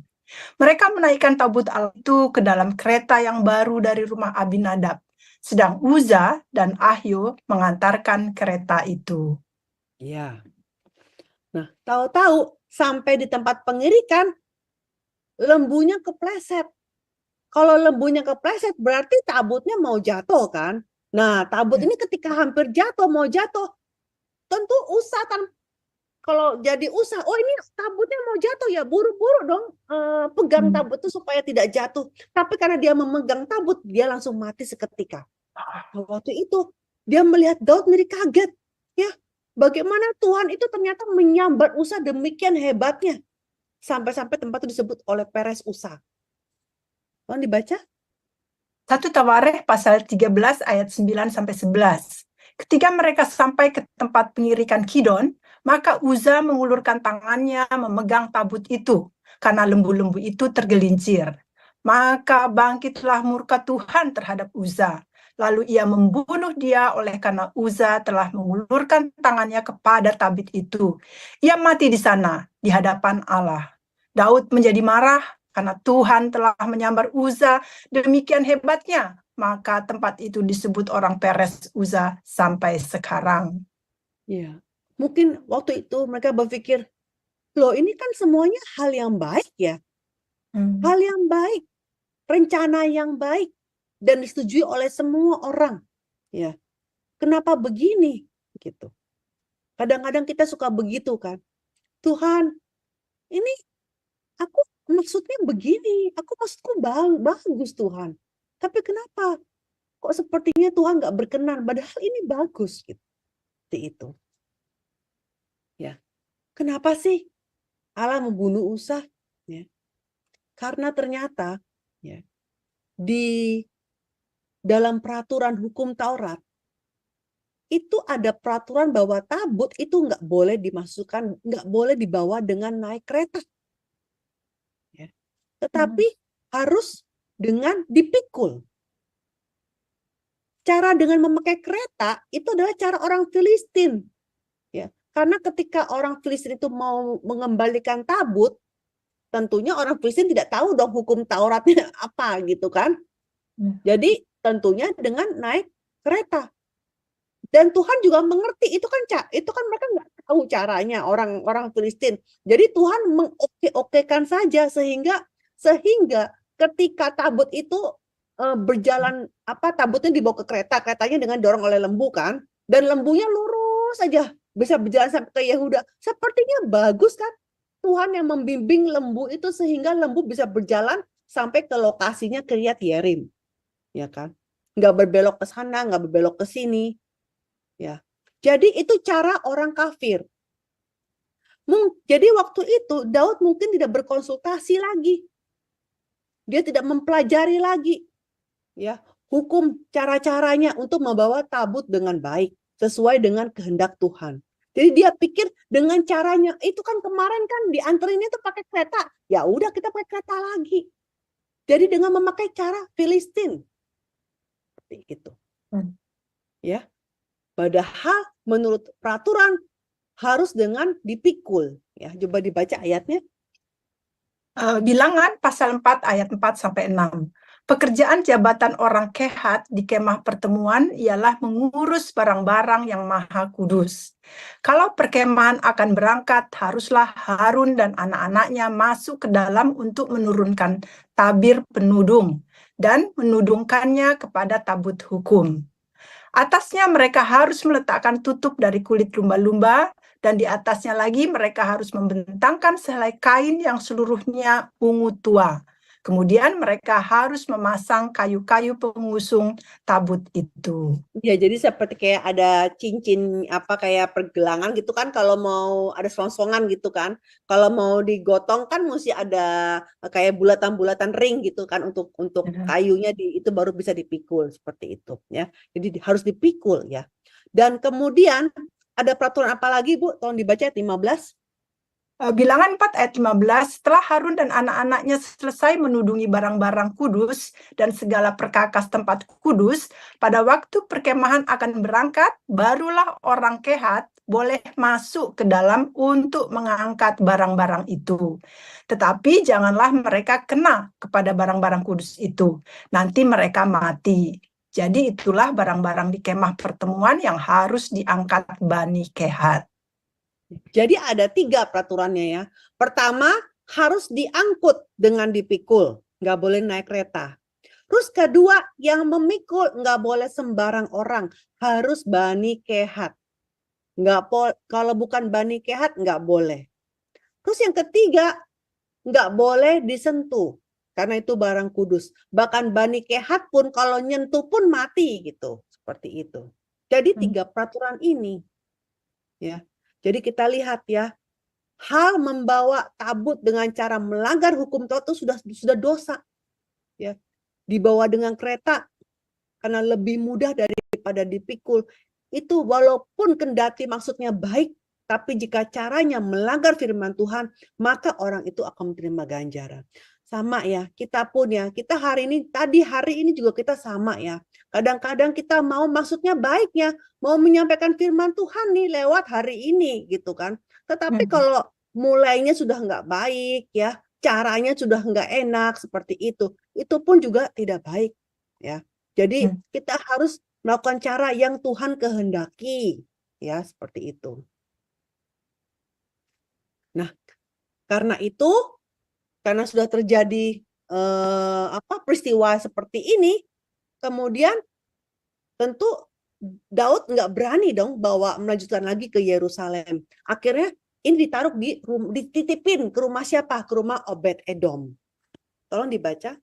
Mereka menaikkan tabut Allah itu ke dalam kereta yang baru dari rumah Abinadab, sedang Uza dan Ahio mengantarkan kereta itu. Ya. Nah, tahu-tahu sampai di tempat pengirikan, lembunya kepleset. Kalau lembunya kepleset, berarti tabutnya mau jatuh kan? Nah, tabut ini ketika hampir jatuh, mau jatuh, tentu Usa kan, kalau jadi Usa, oh ini tabutnya mau jatuh ya, buru-buru dong pegang tabut itu supaya tidak jatuh. Tapi karena dia memegang tabut, dia langsung mati seketika. Waktu itu dia melihat Daud menjadi kaget, ya. Bagaimana Tuhan itu ternyata menyambar Usa demikian hebatnya. Sampai-sampai tempat itu disebut oleh Peres Usa. Tolong dibaca. 1 Tawarikh pasal 13 ayat 9-11. Ketika mereka sampai ke tempat pengirikan Kidon, maka Uza mengulurkan tangannya memegang tabut itu, karena lembu-lembu itu tergelincir. Maka bangkitlah murka Tuhan terhadap Uza. Lalu ia membunuh dia oleh karena Uza telah mengulurkan tangannya kepada tabut itu. Ia mati di sana, di hadapan Allah. Daud menjadi marah karena Tuhan telah menyambar Uza demikian hebatnya. Maka tempat itu disebut orang Peres Uza sampai sekarang. Ya, mungkin waktu itu mereka berpikir, loh ini kan semuanya hal yang baik ya. Hal yang baik, rencana yang baik, dan disetujui oleh semua orang. Ya, kenapa begini? Gitu. Kadang-kadang kita suka begitu kan. Tuhan, ini aku maksudnya begini, maksudku bagus Tuhan. Tapi kenapa? Kok sepertinya Tuhan nggak berkenan, padahal ini bagus. Gitu. Seperti itu. Ya. Kenapa sih Allah membunuh Usa? Ya. Karena ternyata ya, di dalam peraturan hukum Taurat itu ada peraturan bahwa tabut itu nggak boleh dimasukkan, nggak boleh dibawa dengan naik kereta. Ya. Tetapi harus dengan dipikul. Cara dengan memakai kereta itu adalah cara orang Filistin. Ya. Karena ketika orang Filistin itu mau mengembalikan tabut, tentunya orang Filistin tidak tahu dong hukum Tauratnya apa gitu kan. Jadi tentunya dengan naik kereta. Dan Tuhan juga mengerti itu kan mereka nggak tahu caranya orang Filistin. Jadi Tuhan mengoke-okekan saja sehingga ketika tabut itu berjalan tabutnya dibawa ke kereta, keretanya dengan dorong oleh lembu kan, dan lembunya lurus saja bisa berjalan sampai ke Yehuda. Sepertinya bagus kan? Tuhan yang membimbing lembu itu sehingga lembu bisa berjalan sampai ke lokasinya Kiryat Yearim. Ya kan? Nggak berbelok ke sana, nggak berbelok ke sini. Ya. Jadi itu cara orang kafir. Jadi waktu itu Daud mungkin tidak berkonsultasi lagi. Dia tidak mempelajari lagi ya hukum cara-caranya untuk membawa tabut dengan baik sesuai dengan kehendak Tuhan. Jadi dia pikir dengan caranya itu kan kemarin kan dianterinnya itu pakai kereta. Ya udah kita pakai kereta lagi. Jadi dengan memakai cara Filistin. Seperti itu. Ya. Padahal menurut peraturan harus dengan dipikul. Ya, coba dibaca ayatnya. Bilangan pasal 4 ayat 4-6. Pekerjaan jabatan orang Kehat di kemah pertemuan ialah mengurus barang-barang yang maha kudus. Kalau perkemahan akan berangkat, haruslah Harun dan anak-anaknya masuk ke dalam untuk menurunkan tabir penudung dan menudungkannya kepada tabut hukum. Atasnya mereka harus meletakkan tutup dari kulit lumba-lumba, dan di atasnya lagi mereka harus membentangkan sehelai kain yang seluruhnya ungu tua. Kemudian mereka harus memasang kayu-kayu pengusung tabut itu. Ya, jadi seperti kayak ada cincin apa kayak pergelangan gitu kan, kalau mau ada selongsongan gitu kan. Kalau mau digotong kan mesti ada kayak bulatan-bulatan ring gitu kan untuk kayunya itu baru bisa dipikul seperti itu ya. Jadi harus dipikul ya. Dan kemudian ada peraturan apa lagi, Bu? Tolong dibaca ayat 15. Bilangan 4 ayat 15, setelah Harun dan anak-anaknya selesai menudungi barang-barang kudus dan segala perkakas tempat kudus, pada waktu perkemahan akan berangkat, barulah orang Kehat boleh masuk ke dalam untuk mengangkat barang-barang itu. Tetapi janganlah mereka kena kepada barang-barang kudus itu, nanti mereka mati. Jadi itulah barang-barang di kemah pertemuan yang harus diangkat Bani Kehat. Jadi ada 3 peraturannya ya. Pertama, harus diangkut dengan dipikul. Nggak boleh naik kereta. Terus kedua, yang memikul nggak boleh sembarang orang. Harus Bani Kehat. Kalau bukan Bani Kehat, nggak boleh. Terus yang ketiga, nggak boleh disentuh. Karena itu barang kudus. Bahkan Bani Kehat pun kalau nyentuh pun mati gitu. Seperti itu. Jadi 3 peraturan ini. Ya. Jadi kita lihat ya, hal membawa tabut dengan cara melanggar hukum Taurat itu sudah dosa. Ya. Dibawa dengan kereta karena lebih mudah daripada dipikul. Itu walaupun kendati maksudnya baik, tapi jika caranya melanggar firman Tuhan, maka orang itu akan menerima ganjaran. Sama ya, kita pun ya, kita hari ini juga kita sama ya. Kadang-kadang kita mau maksudnya baik ya, mau menyampaikan firman Tuhan nih lewat hari ini gitu kan. Tetapi kalau mulainya sudah nggak baik ya, caranya sudah nggak enak seperti itu pun juga tidak baik ya. Jadi kita harus melakukan cara yang Tuhan kehendaki ya, seperti itu. Nah, karena sudah terjadi peristiwa seperti ini, kemudian tentu Daud nggak berani dong melanjutkan lagi ke Yerusalem. Akhirnya ini dititipin ke rumah siapa? Ke rumah Obed Edom. Tolong dibaca.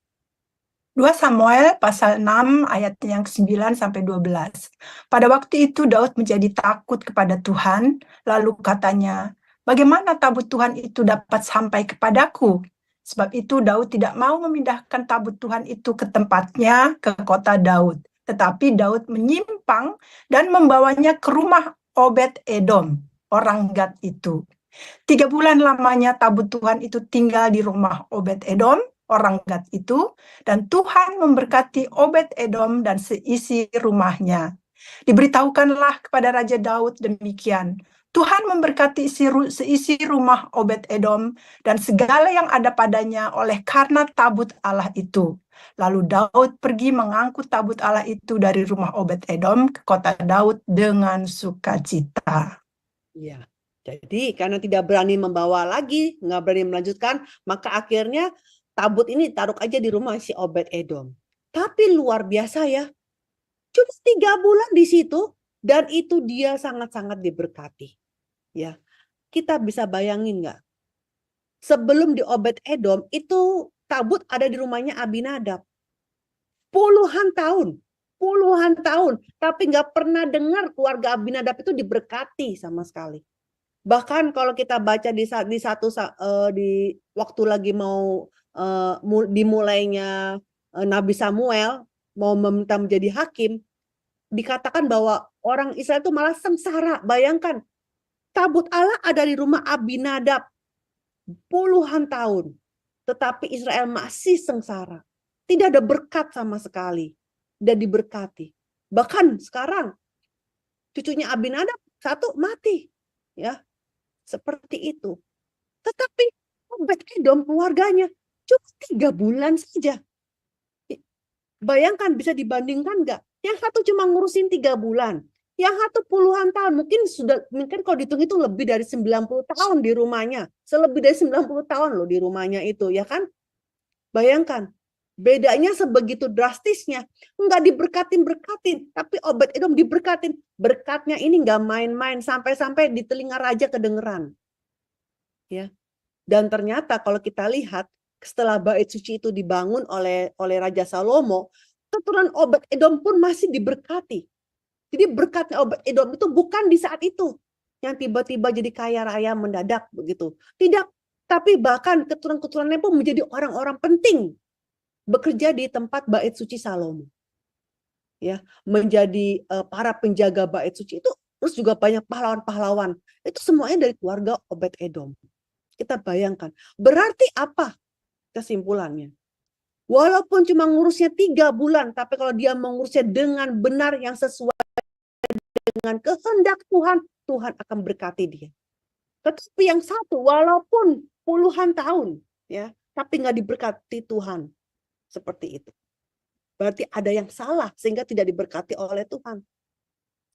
2 Samuel pasal 6 ayat yang 9 sampai 12. Pada waktu itu Daud menjadi takut kepada Tuhan, lalu katanya, "Bagaimana tabut Tuhan itu dapat sampai kepadaku?" Sebab itu Daud tidak mau memindahkan tabut Tuhan itu ke tempatnya, ke kota Daud. Tetapi Daud menyimpang dan membawanya ke rumah Obed Edom, orang Gad itu. 3 bulan lamanya tabut Tuhan itu tinggal di rumah Obed Edom, orang Gad itu, dan Tuhan memberkati Obed Edom dan seisi rumahnya. Diberitahukanlah kepada Raja Daud demikian, Tuhan memberkati seisi rumah Obed Edom dan segala yang ada padanya oleh karena tabut Allah itu. Lalu Daud pergi mengangkut tabut Allah itu dari rumah Obed Edom ke kota Daud dengan sukacita. Ya, jadi karena tidak berani membawa lagi, nggak berani melanjutkan, maka akhirnya tabut ini taruh aja di rumah si Obed Edom. Tapi luar biasa ya, cuma 3 bulan di situ dan itu dia sangat-sangat diberkati. Ya, kita bisa bayangin nggak? Sebelum di Obed Edom itu tabut ada di rumahnya Abinadab. Puluhan tahun, tapi nggak pernah dengar keluarga Abinadab itu diberkati sama sekali. Bahkan kalau kita baca di waktu lagi mau dimulainya Nabi Samuel mau meminta menjadi hakim, dikatakan bahwa orang Israel itu malah sengsara. Bayangkan, tabut Allah ada di rumah Abinadab puluhan tahun, tetapi Israel masih sengsara. Tidak ada berkat sama sekali, tidak diberkati. Bahkan sekarang cucunya Abinadab 1 mati, ya seperti itu. Tetapi Obed Edom keluarganya cuma 3 bulan saja. Bayangkan, bisa dibandingkan nggak? Yang satu cuma ngurusin 3 bulan. Yang satu puluhan tahun, mungkin kalau dihitung itu lebih dari 90 tahun di rumahnya. Selebih dari 90 tahun loh di rumahnya itu, ya kan? Bayangkan. Bedanya sebegitu drastisnya, nggak diberkatin, tapi Obed-Edom diberkatin. Berkatnya ini nggak main-main, sampai-sampai di telinga raja kedengeran. Ya. Dan ternyata kalau kita lihat, setelah bait suci itu dibangun oleh Raja Salomo, keturunan Obed-Edom pun masih diberkati. Jadi berkatnya Obed-Edom itu bukan di saat itu, yang tiba-tiba jadi kaya raya mendadak begitu. Tidak, tapi bahkan keturunan-keturunannya pun menjadi orang-orang penting, bekerja di tempat bait suci Salomo, ya, menjadi para penjaga bait suci itu, terus juga banyak pahlawan-pahlawan, itu semuanya dari keluarga Obed-Edom. Kita bayangkan, berarti apa kesimpulannya? Walaupun cuma ngurusnya 3 bulan, tapi kalau dia mengurusnya dengan benar yang sesuai dengan kehendak Tuhan, Tuhan akan berkati dia. Tetapi yang satu, walaupun puluhan tahun, ya, tapi nggak diberkati Tuhan. Seperti itu. Berarti ada yang salah sehingga tidak diberkati oleh Tuhan.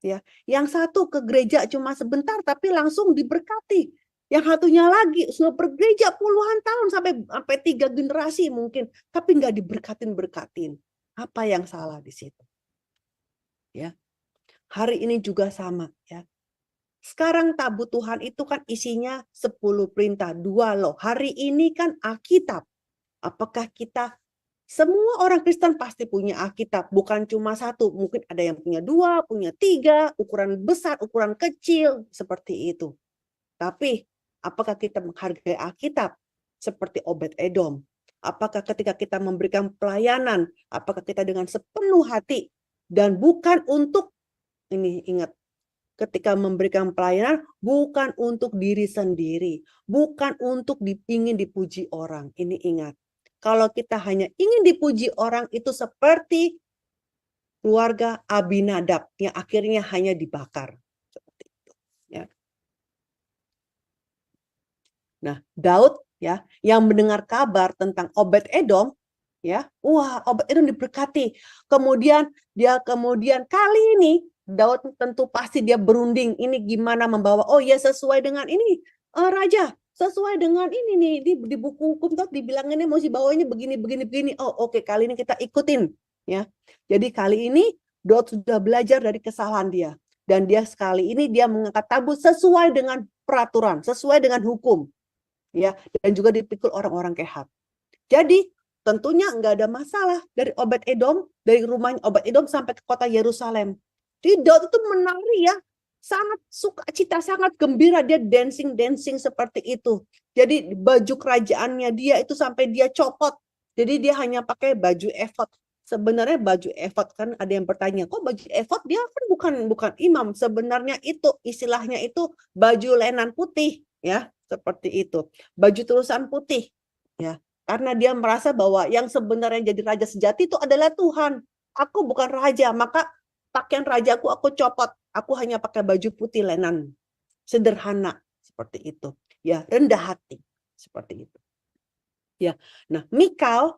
Ya, yang satu ke gereja cuma sebentar tapi langsung diberkati. Yang satunya lagi sudah bergereja puluhan tahun sampai 3 generasi mungkin, tapi nggak diberkatin. Apa yang salah di situ? Ya. Hari ini juga sama, ya. Sekarang tabut Tuhan itu kan isinya 10 perintah, 2 loh. Hari ini kan Alkitab. Apakah kita, semua orang Kristen pasti punya Alkitab, bukan cuma 1, mungkin ada yang punya 2, punya 3, ukuran besar, ukuran kecil, seperti itu. Tapi apakah kita menghargai Alkitab seperti Obed-Edom? Apakah ketika kita memberikan pelayanan, apakah kita dengan sepenuh hati dan bukan untuk, ini ingat, ketika memberikan pelayanan bukan untuk diri sendiri, bukan untuk ingin dipuji orang. Ini ingat. Kalau kita hanya ingin dipuji orang, itu seperti keluarga Abinadab yang akhirnya hanya dibakar. Seperti itu, ya. Nah, Daud, ya, yang mendengar kabar tentang Obed-Edom, ya, wah, Obed-Edom diberkati. Kemudian kali ini Daud tentu pasti dia berunding, ini gimana membawa, oh ya sesuai dengan ini, raja, sesuai dengan ini nih, di buku hukum tuh dibilanginnya mesti bawanya begini. Oh oke, kali ini kita ikutin, ya. Jadi kali ini Daud sudah belajar dari kesalahan dia, dan dia sekali ini dia mengangkat tabut sesuai dengan peraturan, sesuai dengan hukum, ya, dan juga dipikul orang-orang Kehat. Jadi tentunya nggak ada masalah dari Obed-Edom, dari rumahnya Obed-Edom sampai ke kota Yerusalem. Jadi Daud itu menari, ya, sangat sukacita, sangat gembira, dia dancing seperti itu. Jadi baju kerajaannya dia itu sampai dia copot. Jadi dia hanya pakai baju efod. Sebenarnya baju efod, kan ada yang bertanya, kok baju efod, dia kan bukan imam. Sebenarnya itu istilahnya itu baju lenan putih, ya, seperti itu. Baju terusan putih, ya. Karena dia merasa bahwa yang sebenarnya jadi raja sejati itu adalah Tuhan. Aku bukan raja, maka pakaian rajaku aku copot. Aku hanya pakai baju putih lenan. Sederhana seperti itu. Ya, rendah hati seperti itu. Ya. Nah, Mikal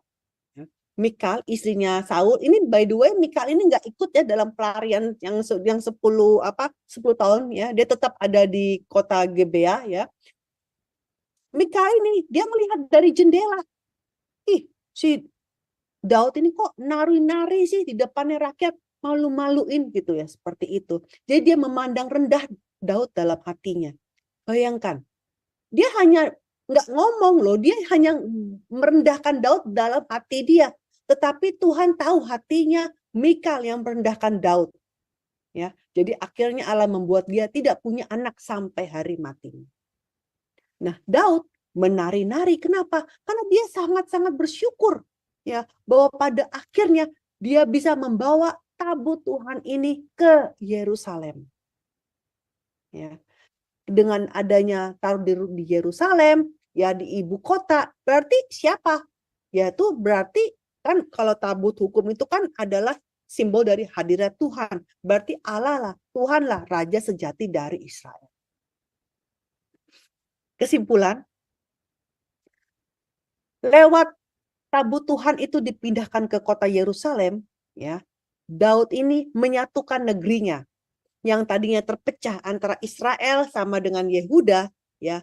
istrinya Saul, ini by the way Mikal ini nggak ikut ya dalam pelarian yang 10 tahun, ya. Dia tetap ada di kota Gebea, ya. Mikal ini dia melihat dari jendela. Ih, si Daud ini kok nari-nari sih di depannya rakyat, malu-maluin gitu ya, seperti itu. Jadi dia memandang rendah Daud dalam hatinya. Bayangkan, dia hanya nggak ngomong loh, dia hanya merendahkan Daud dalam hati dia. Tetapi Tuhan tahu hatinya Mikal yang merendahkan Daud. Ya, jadi akhirnya Allah membuat dia tidak punya anak sampai hari matinya. Nah, Daud menari-nari, kenapa? Karena dia sangat-sangat bersyukur, ya, bahwa pada akhirnya dia bisa membawa tabut Tuhan ini ke Yerusalem. Ya. Dengan adanya taruh di Yerusalem, ya, di ibu kota, berarti siapa? Yaitu berarti kan kalau tabut hukum itu kan adalah simbol dari hadirat Tuhan. Berarti Allah lah, Tuhan lah raja sejati dari Israel. Kesimpulan, lewat tabut Tuhan itu dipindahkan ke kota Yerusalem, ya, Daud ini menyatukan negerinya yang tadinya terpecah antara Israel sama dengan Yehuda, ya,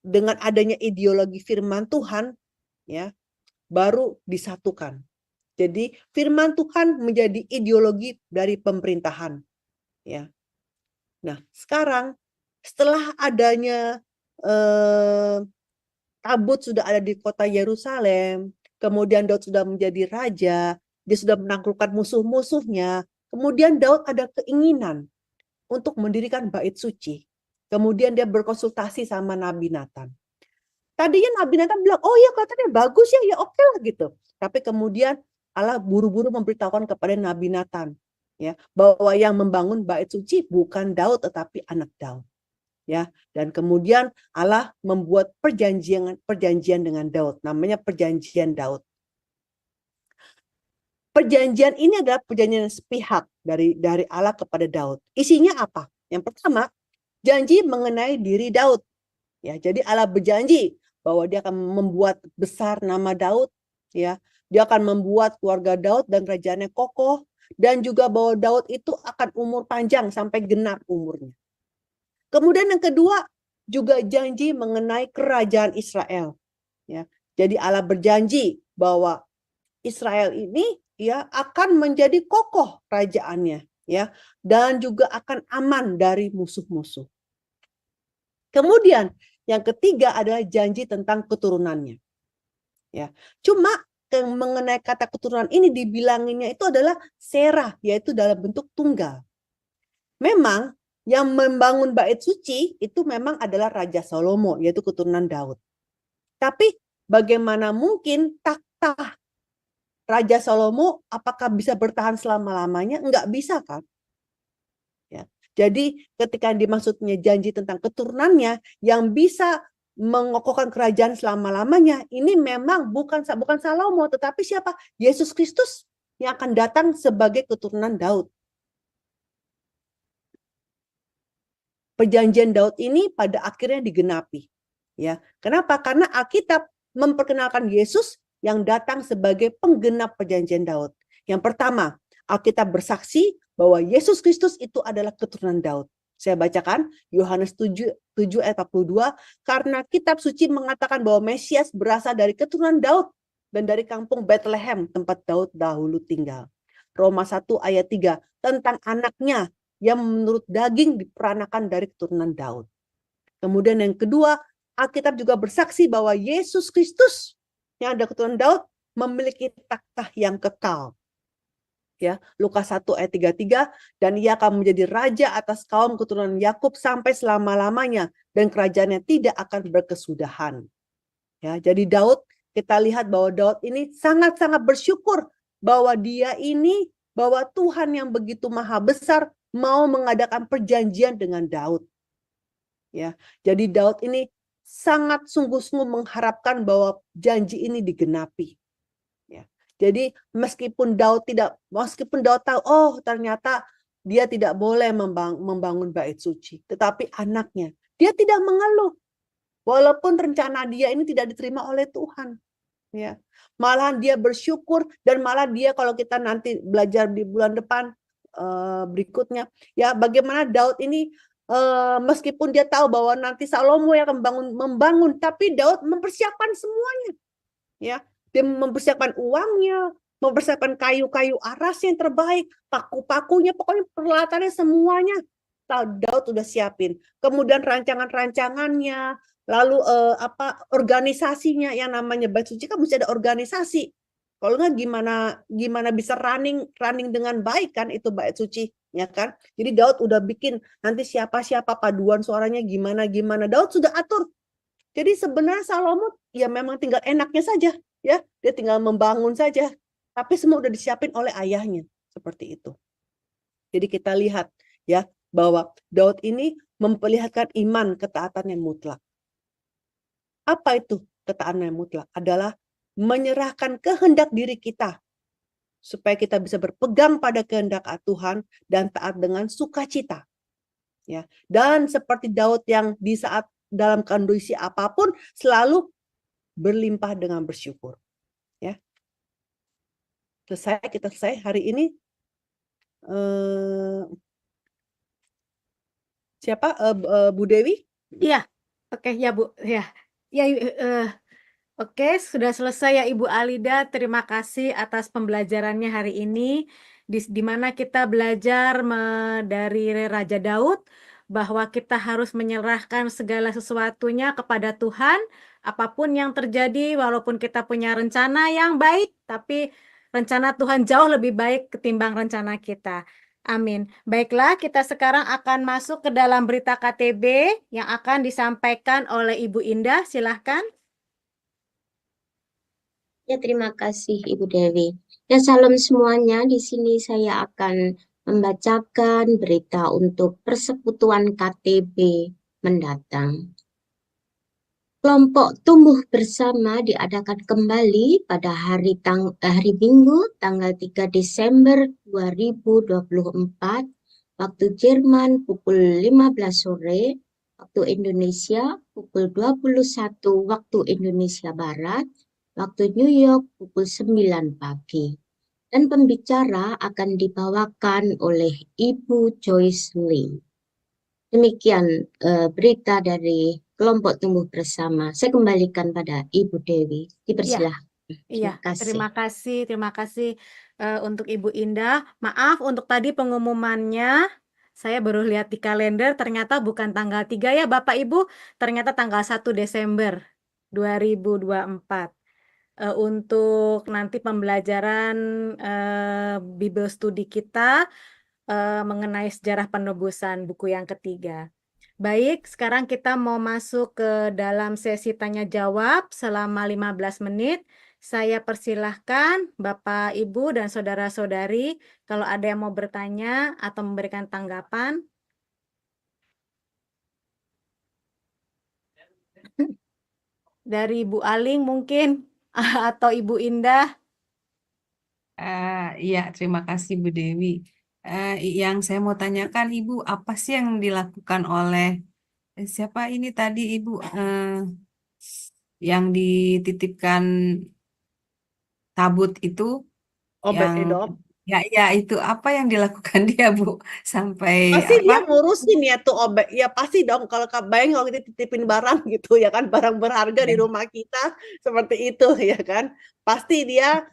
dengan adanya ideologi firman Tuhan, ya, baru disatukan. Jadi firman Tuhan menjadi ideologi dari pemerintahan, ya. Nah, sekarang setelah adanya tabut sudah ada di kota Yerusalem, kemudian Daud sudah menjadi raja, dia sudah menaklukkan musuh-musuhnya, kemudian Daud ada keinginan untuk mendirikan bait suci. Kemudian dia berkonsultasi sama Nabi Nathan. Tadinya Nabi Nathan bilang, oh ya katanya bagus ya, ya oke lah gitu. Tapi kemudian Allah buru-buru memberitahukan kepada Nabi Nathan, ya, bahwa yang membangun bait suci bukan Daud tetapi anak Daud. Ya, dan kemudian Allah membuat perjanjian dengan Daud, namanya perjanjian Daud. Perjanjian ini adalah perjanjian sepihak dari Allah kepada Daud. Isinya apa? Yang pertama, janji mengenai diri Daud. Ya, jadi Allah berjanji bahwa dia akan membuat besar nama Daud, ya. Dia akan membuat keluarga Daud dan kerajaannya kokoh, dan juga bahwa Daud itu akan umur panjang sampai genap umurnya. Kemudian yang kedua juga janji mengenai kerajaan Israel, ya. Jadi Allah berjanji bahwa Israel ini ya akan menjadi kokoh kerajaannya, ya, dan juga akan aman dari musuh-musuh. Kemudian yang ketiga adalah janji tentang keturunannya. Ya, cuma mengenai kata keturunan ini dibilanginnya itu adalah serah, yaitu dalam bentuk tunggal. Memang yang membangun bait suci itu memang adalah Raja Salomo, yaitu keturunan Daud. Tapi bagaimana mungkin takhta Raja Salomo apakah bisa bertahan selama-lamanya? Enggak bisa kan? Ya. Jadi ketika dimaksudnya janji tentang keturunannya yang bisa mengokohkan kerajaan selama-lamanya, ini memang bukan Salomo, tetapi siapa? Yesus Kristus yang akan datang sebagai keturunan Daud. Perjanjian Daud ini pada akhirnya digenapi. Ya, kenapa? Karena Alkitab memperkenalkan Yesus yang datang sebagai penggenap perjanjian Daud. Yang pertama, Alkitab bersaksi bahwa Yesus Kristus itu adalah keturunan Daud. Saya bacakan Yohanes 7 ayat 42, karena kitab suci mengatakan bahwa Mesias berasal dari keturunan Daud dan dari kampung Bethlehem tempat Daud dahulu tinggal. Roma 1 ayat 3 tentang anaknya yang menurut daging diperanakan dari keturunan Daud. Kemudian yang kedua, Alkitab juga bersaksi bahwa Yesus Kristus yang ada keturunan Daud memiliki takhta yang kekal. Ya, Lukas 1 ayat 33, dan ia akan menjadi raja atas kaum keturunan Yakub sampai selama-lamanya dan kerajaannya tidak akan berkesudahan. Ya, jadi Daud, kita lihat bahwa Daud ini sangat-sangat bersyukur bahwa bahwa Tuhan yang begitu maha besar mau mengadakan perjanjian dengan Daud. Ya, jadi Daud ini sangat sungguh-sungguh mengharapkan bahwa janji ini digenapi. Ya, jadi meskipun Daud tahu, oh ternyata dia tidak boleh membangun bait suci, tetapi anaknya, dia tidak mengeluh, walaupun rencana dia ini tidak diterima oleh Tuhan. Ya, malahan dia bersyukur, dan malah dia, kalau kita nanti belajar di bulan depan berikutnya, ya, bagaimana Daud ini meskipun dia tahu bahwa nanti Salomo yang akan membangun, tapi Daud mempersiapkan semuanya. Ya, dia mempersiapkan uangnya, mempersiapkan kayu-kayu aras yang terbaik, paku-pakunya, pokoknya peralatannya semuanya Daud udah siapin. Kemudian rancangan-rancangannya, lalu organisasinya, yang namanya bait suci kan mesti ada organisasi. Kalau nggak gimana bisa running dengan baik kan itu bait suci, ya kan? Jadi Daud udah bikin nanti siapa paduan suaranya gimana. Daud sudah atur. Jadi sebenarnya Salomo ya memang tinggal enaknya saja, ya. Dia tinggal membangun saja. Tapi semua udah disiapin oleh ayahnya, seperti itu. Jadi kita lihat ya bahwa Daud ini memperlihatkan iman ketaatan yang mutlak. Apa itu ketaatan yang mutlak? Adalah menyerahkan kehendak diri kita supaya kita bisa berpegang pada kehendak Tuhan dan taat dengan sukacita. Ya, dan seperti Daud yang di saat dalam kondisi apapun selalu berlimpah dengan bersyukur. Ya. Kita selesai hari ini. Siapa Bu Dewi? Iya, oke ya Bu, ya, ya. Oke, sudah selesai ya Ibu Alida. Terima kasih atas pembelajarannya hari ini, di mana kita belajar dari Raja Daud bahwa kita harus menyerahkan segala sesuatunya kepada Tuhan, apapun yang terjadi, walaupun kita punya rencana yang baik, tapi rencana Tuhan jauh lebih baik ketimbang rencana kita. Amin. Baiklah, kita sekarang akan masuk ke dalam berita KTB yang akan disampaikan oleh Ibu Indah. Silahkan. Ya, terima kasih Ibu Dewi. Ya, salam semuanya. Di sini saya akan membacakan berita untuk Persekutuan KTB mendatang. Kelompok tumbuh bersama diadakan kembali pada hari Minggu tanggal 3 Desember 2024 waktu Jerman pukul 15 sore, waktu Indonesia pukul 21 waktu Indonesia Barat, waktu New York pukul 9 pagi. Dan pembicara akan dibawakan oleh Ibu Joyce Lee. Demikian berita dari kelompok tumbuh bersama. Saya kembalikan pada Ibu Dewi. Dipersilahkan. Iya, Terima kasih. terima kasih untuk Ibu Indah. Maaf untuk tadi pengumumannya, saya baru lihat di kalender, ternyata bukan tanggal 3 ya Bapak Ibu, ternyata tanggal 1 Desember 2024. Untuk nanti pembelajaran Bible Study kita mengenai sejarah penebusan buku yang ketiga. Baik, sekarang kita mau masuk ke dalam sesi tanya jawab selama 15 menit. Saya persilahkan Bapak, Ibu, dan saudara-saudari kalau ada yang mau bertanya atau memberikan tanggapan. Dari Ibu Aling mungkin atau Ibu Indah. Iya, terima kasih Bu Dewi. Yang saya mau tanyakan Ibu, apa sih yang dilakukan oleh siapa ini tadi Ibu yang dititipkan tabut itu Obed-Edom. ya itu apa yang dilakukan dia Bu sampai Pasti dia apa? ngurusin ya tuh ya pasti dong kalau bayang kalau kita titipin barang gitu ya kan, barang berharga di Ya. rumah kita seperti itu ya kan, pasti dia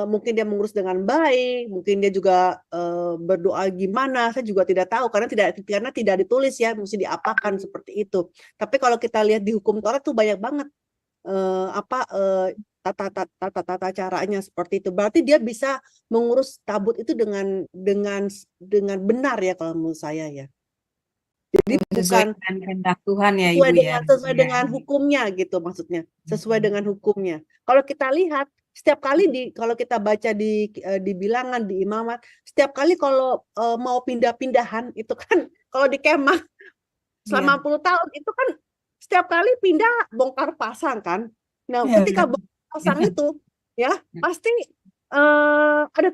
mungkin dia mengurus dengan baik, mungkin dia juga berdoa gimana, saya juga tidak tahu karena tidak ditulis ya, mesti diapakan seperti itu. Tapi kalau kita lihat di hukum Taurat tuh banyak banget tata caranya seperti itu. Berarti dia bisa mengurus tabut itu dengan benar ya kalau menurut saya ya. Jadi Sesuai bukan dengan kehendak Tuhan ya Ibu ya. sesuai dengan hukumnya gitu maksudnya. Sesuai dengan hukumnya. Kalau kita lihat setiap kali kalau kita baca di bilangan di imamat, setiap kali kalau mau pindah-pindahan itu kan kalau di kemah selama 10 tahun itu kan setiap kali pindah bongkar pasang kan. Nah, ketika bongkar pasang itu ya pasti ada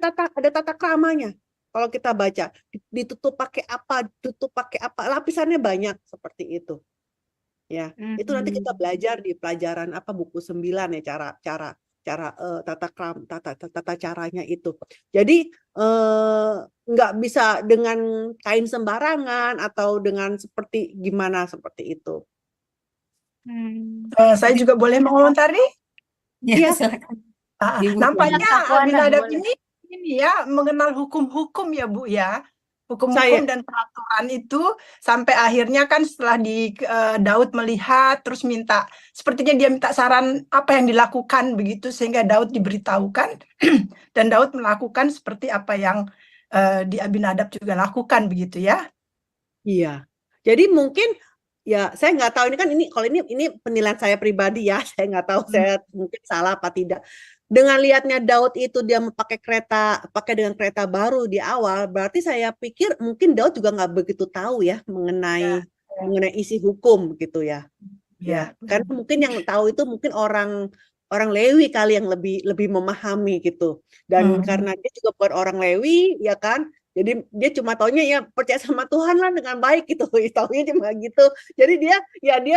tata kramanya. Kalau kita baca ditutup pakai apa, lapisannya banyak seperti itu. Ya, itu nanti kita belajar di pelajaran buku 9 ya cara tata caranya itu. Jadi nggak bisa dengan kain sembarangan atau dengan seperti gimana seperti itu. Saya juga boleh mengomentari? Ya, silakan. Nampaknya Abinadab ini ya mengenal hukum-hukum ya Bu ya. Hukum-hukum dan peraturan itu sampai akhirnya kan setelah Daud melihat terus sepertinya dia minta saran apa yang dilakukan begitu sehingga Daud diberitahukan dan Daud melakukan seperti apa yang di Abinadab juga lakukan begitu ya. Iya. Jadi mungkin ya saya nggak tahu kalau ini penilaian saya pribadi ya, saya nggak tahu saya mungkin salah apa tidak. Dengan lihatnya Daud itu dia pakai dengan kereta baru di awal, berarti saya pikir mungkin Daud juga nggak begitu tahu ya mengenai isi hukum gitu ya. Ya, karena mungkin yang tahu itu mungkin orang Lewi kali yang lebih memahami gitu. Dan karena dia juga bukan orang Lewi ya kan. Jadi dia cuma taunya ya percaya sama Tuhan lah dengan baik gitu, taunya cuma gitu. Jadi dia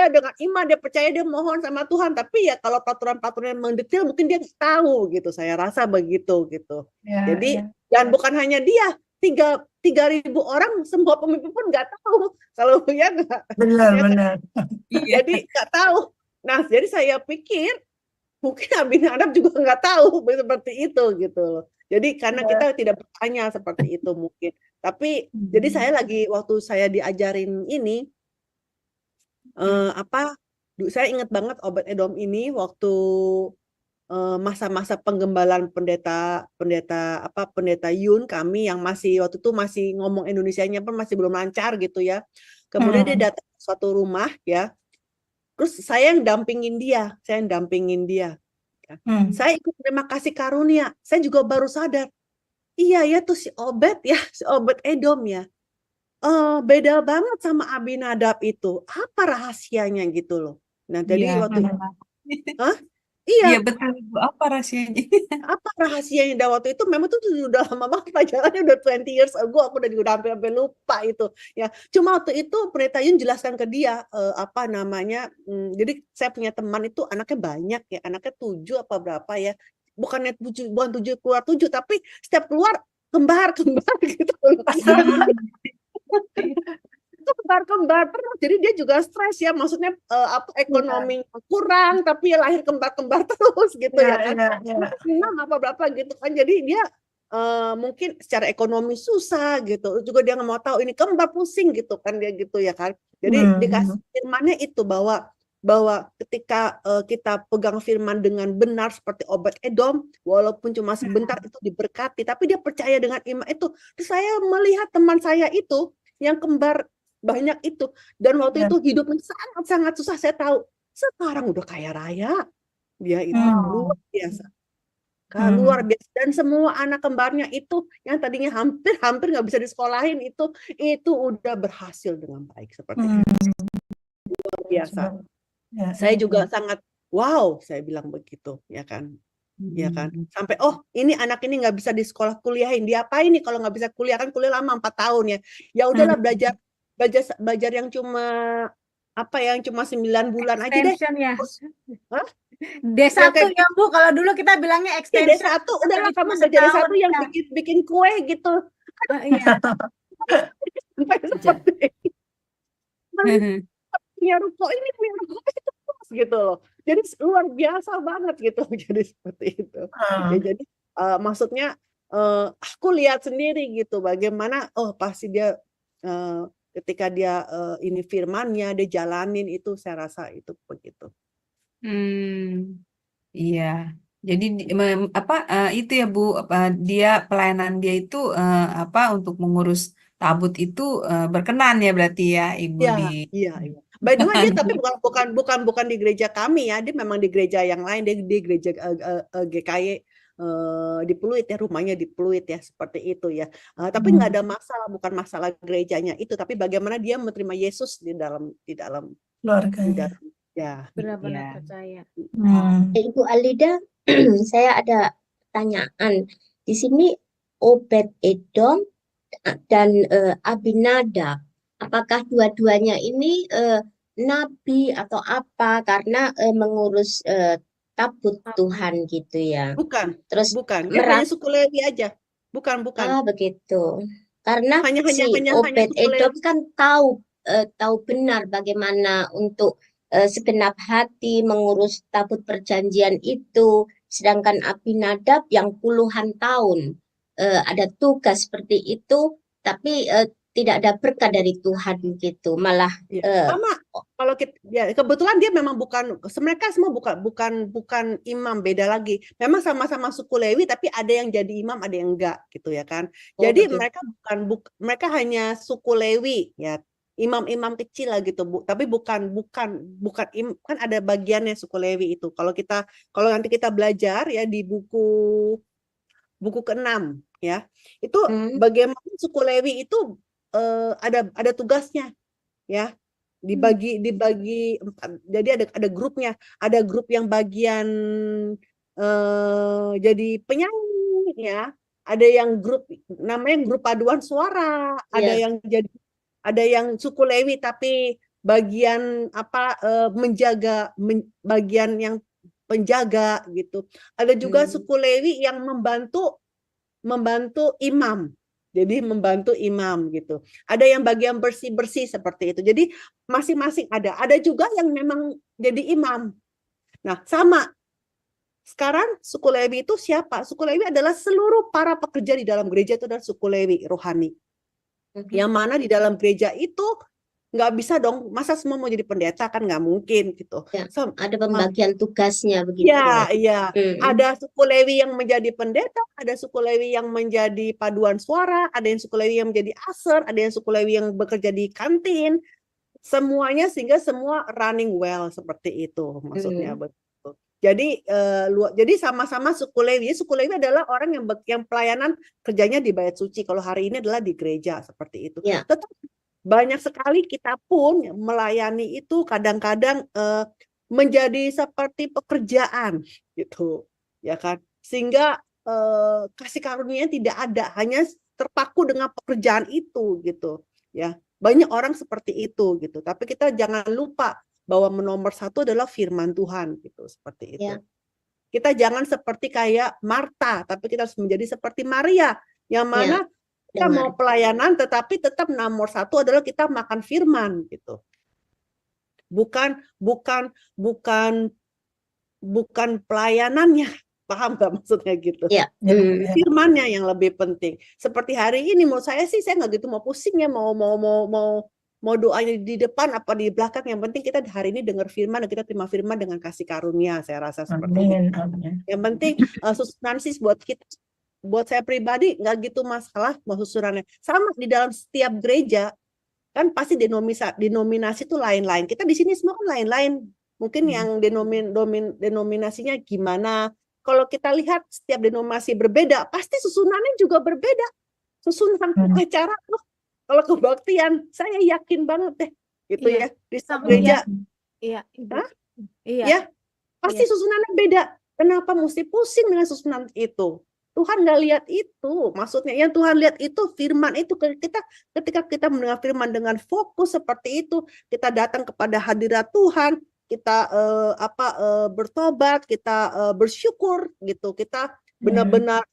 dengan iman dia percaya, dia mohon sama Tuhan. Tapi ya kalau peraturan-peraturan mendetail mungkin dia tahu gitu. Saya rasa begitu gitu. Jadi dan bukan hanya dia, 3.000 orang semua pemimpin pun nggak tahu kalau ya nggak. Benar. Jadi nggak tahu. Nah jadi saya pikir mungkin Abinadab juga nggak tahu seperti itu gitu loh. Jadi karena kita tidak bertanya seperti itu mungkin. Tapi jadi saya lagi waktu saya diajarin ini saya ingat banget Obed Edom ini waktu masa-masa penggembalaan pendeta Yun kami yang masih waktu itu masih ngomong Indonesianya pun masih belum lancar gitu ya. Kemudian dia datang ke suatu rumah ya. Terus saya yang dampingin dia. Saya ikut terima kasih karunia. Saya juga baru sadar. Iya ya tuh si Obed Edom ya. Beda banget sama Abinadab itu. Apa rahasianya gitu loh. Nah, jadi Iya. waktu Hah? Iya, Iya betul Ibu. Apa rahasianya? apa rahasianya waktu itu memang tuh udah lama banget pelajarannya udah 20 years ago aku udah hampir lupa itu ya. Cuma waktu itu Pendeta Yun jelaskan ke dia jadi saya punya teman itu anaknya banyak ya, anaknya 7 apa berapa ya. Bukan 7 keluar 7 tapi setiap keluar kembar gitu. Itu kembar terus, jadi dia juga stres ya, maksudnya ekonomi kurang tapi lahir kembar terus gitu ya kan. 6 apa berapa gitu kan, jadi dia mungkin secara ekonomi susah gitu, juga dia nggak mau tahu ini kembar pusing gitu kan dia gitu ya kan. Jadi dikasih firmannya itu bahwa ketika kita pegang firman dengan benar seperti Obed Edom, walaupun cuma sebentar itu diberkati, tapi dia percaya dengan iman itu. Terus saya melihat teman saya itu yang kembar banyak itu, dan waktu itu hidupnya sangat-sangat susah. Saya tahu sekarang udah kaya raya dia itu, luar biasa. Luar biasa, dan semua anak kembarnya itu yang tadinya hampir nggak bisa disekolahin itu udah berhasil dengan baik seperti itu. Luar biasa. Saya juga sangat wow, saya bilang begitu ya kan. Ya kan, sampai ini anak ini nggak bisa di sekolah kuliahin, diapain nih kalau nggak bisa kuliah, kan kuliah lama 4 tahun ya. Ya udahlah belajar yang cuma yang cuma 9 bulan aja deh. Extension ya. Hah? D1 ya Bu, kalau dulu kita bilangnya extension. D1 udahlah kamu belajar D1 yang bikin kue gitu. Iya. Sampai seperti itu. Punya ruko itu gitu loh. Jadi luar biasa banget gitu. Jadi seperti itu. Ya, jadi maksudnya aku lihat sendiri gitu bagaimana pasti dia ketika dia ini firmannya dia jalanin itu, saya rasa itu begitu. Iya. Jadi itu ya Bu, dia pelayanan dia itu untuk mengurus tabut itu berkenan ya berarti ya Ibu di. Iya. By the way dia tapi bukan di gereja kami ya, dia memang di gereja yang lain, dia di gereja GKY di Pluit ya, rumahnya di Pluit ya, seperti itu ya. Tapi nggak ada masalah, bukan masalah gerejanya itu, tapi bagaimana dia menerima Yesus di dalam keluarganya. Ya, benar-benar percaya. Ibu Alida, saya ada pertanyaan. Di sini Obed Edom dan Abinadab, apakah dua-duanya ini nabi atau apa? Karena mengurus tabut Tuhan gitu ya. Bukan. Terus Dia hanya suku Lewi aja. Bukan. Begitu. Karena Hanya Obed suku Edom Lewi. kan tahu benar bagaimana untuk segenap hati mengurus tabut perjanjian itu, sedangkan Abinadab yang puluhan tahun ada tugas seperti itu, tapi tidak ada berkat dari Tuhan gitu, malah sama. Kalau kita kebetulan dia memang mereka semua bukan imam, beda lagi. Memang sama-sama suku Lewi, tapi ada yang jadi imam, ada yang enggak gitu ya kan. Jadi mereka hanya suku Lewi ya. Imam-imam kecil lah gitu Bu, tapi bukan kan ada bagiannya suku Lewi itu. Kalau nanti kita belajar ya di buku ke-6 ya, itu bagaimana suku Lewi itu ada tugasnya ya, dibagi 4. Jadi ada grupnya, ada grup yang bagian jadi penyanyi ya, ada yang grup namanya grup paduan suara, ada yang suku Lewi tapi bagian menjaga bagian yang penjaga gitu. Ada juga suku Lewi yang membantu imam. Jadi membantu imam gitu. Ada yang bagian bersih-bersih seperti itu. Jadi masing-masing ada. Ada juga yang memang jadi imam. Nah, sama Sekarang suku Lewi itu siapa? Suku Lewi adalah seluruh para pekerja di dalam gereja, itu adalah suku Lewi rohani. Yang mana di dalam gereja itu nggak bisa dong, masa semua mau jadi pendeta, kan nggak mungkin gitu. Ya, So, ada pembagian tugasnya begitu. ya, ada suku Lewi yang menjadi pendeta, ada suku Lewi yang menjadi paduan suara, ada yang suku Lewi yang menjadi aser, ada yang suku Lewi yang bekerja di kantin, semuanya sehingga semua running well seperti itu maksudnya. Betul. Jadi jadi sama-sama suku Lewi. Suku Lewi adalah orang yang pelayanan kerjanya di bait suci. Kalau hari ini adalah di gereja seperti itu. Ya. Tetapi banyak sekali kita pun melayani itu kadang-kadang menjadi seperti pekerjaan gitu, ya kan? Sehingga kasih karunia tidak ada, hanya terpaku dengan pekerjaan itu gitu, ya. Banyak orang seperti itu gitu. Tapi kita jangan lupa bahwa nomor satu adalah firman Tuhan gitu, seperti itu. Ya. Kita jangan seperti kayak Marta, tapi kita harus menjadi seperti Maria, yang mana kita mau pelayanan, tetapi tetap nomor satu adalah kita makan firman gitu. Bukan pelayanannya, paham nggak maksudnya gitu? Ya. Firmannya yang lebih penting. Seperti hari ini, menurut saya sih saya nggak gitu mau pusing ya, mau doanya di depan apa di belakang. Yang penting kita hari ini dengar firman dan kita terima firman dengan kasih karunia. Saya rasa seperti itu. Yang penting susunan sih buat kita, buat saya pribadi nggak gitu masalah mau susunannya. Sama di dalam setiap gereja kan pasti denominasi itu lain-lain. Kita di sini semua kan lain-lain. Mungkin yang denominasinya gimana. Kalau kita lihat setiap denominasi berbeda, pasti susunannya juga berbeda. Susunan acara loh. Kalau kebaktian, saya yakin banget deh, gitu ya. Di setiap gereja, Iya. pasti susunannya beda. Kenapa mesti pusing dengan susunan itu? Tuhan nggak lihat itu, maksudnya yang Tuhan lihat itu firman itu. Ketika kita mendengar firman dengan fokus seperti itu, kita datang kepada hadirat Tuhan, kita bertobat, kita bersyukur gitu, kita benar-benar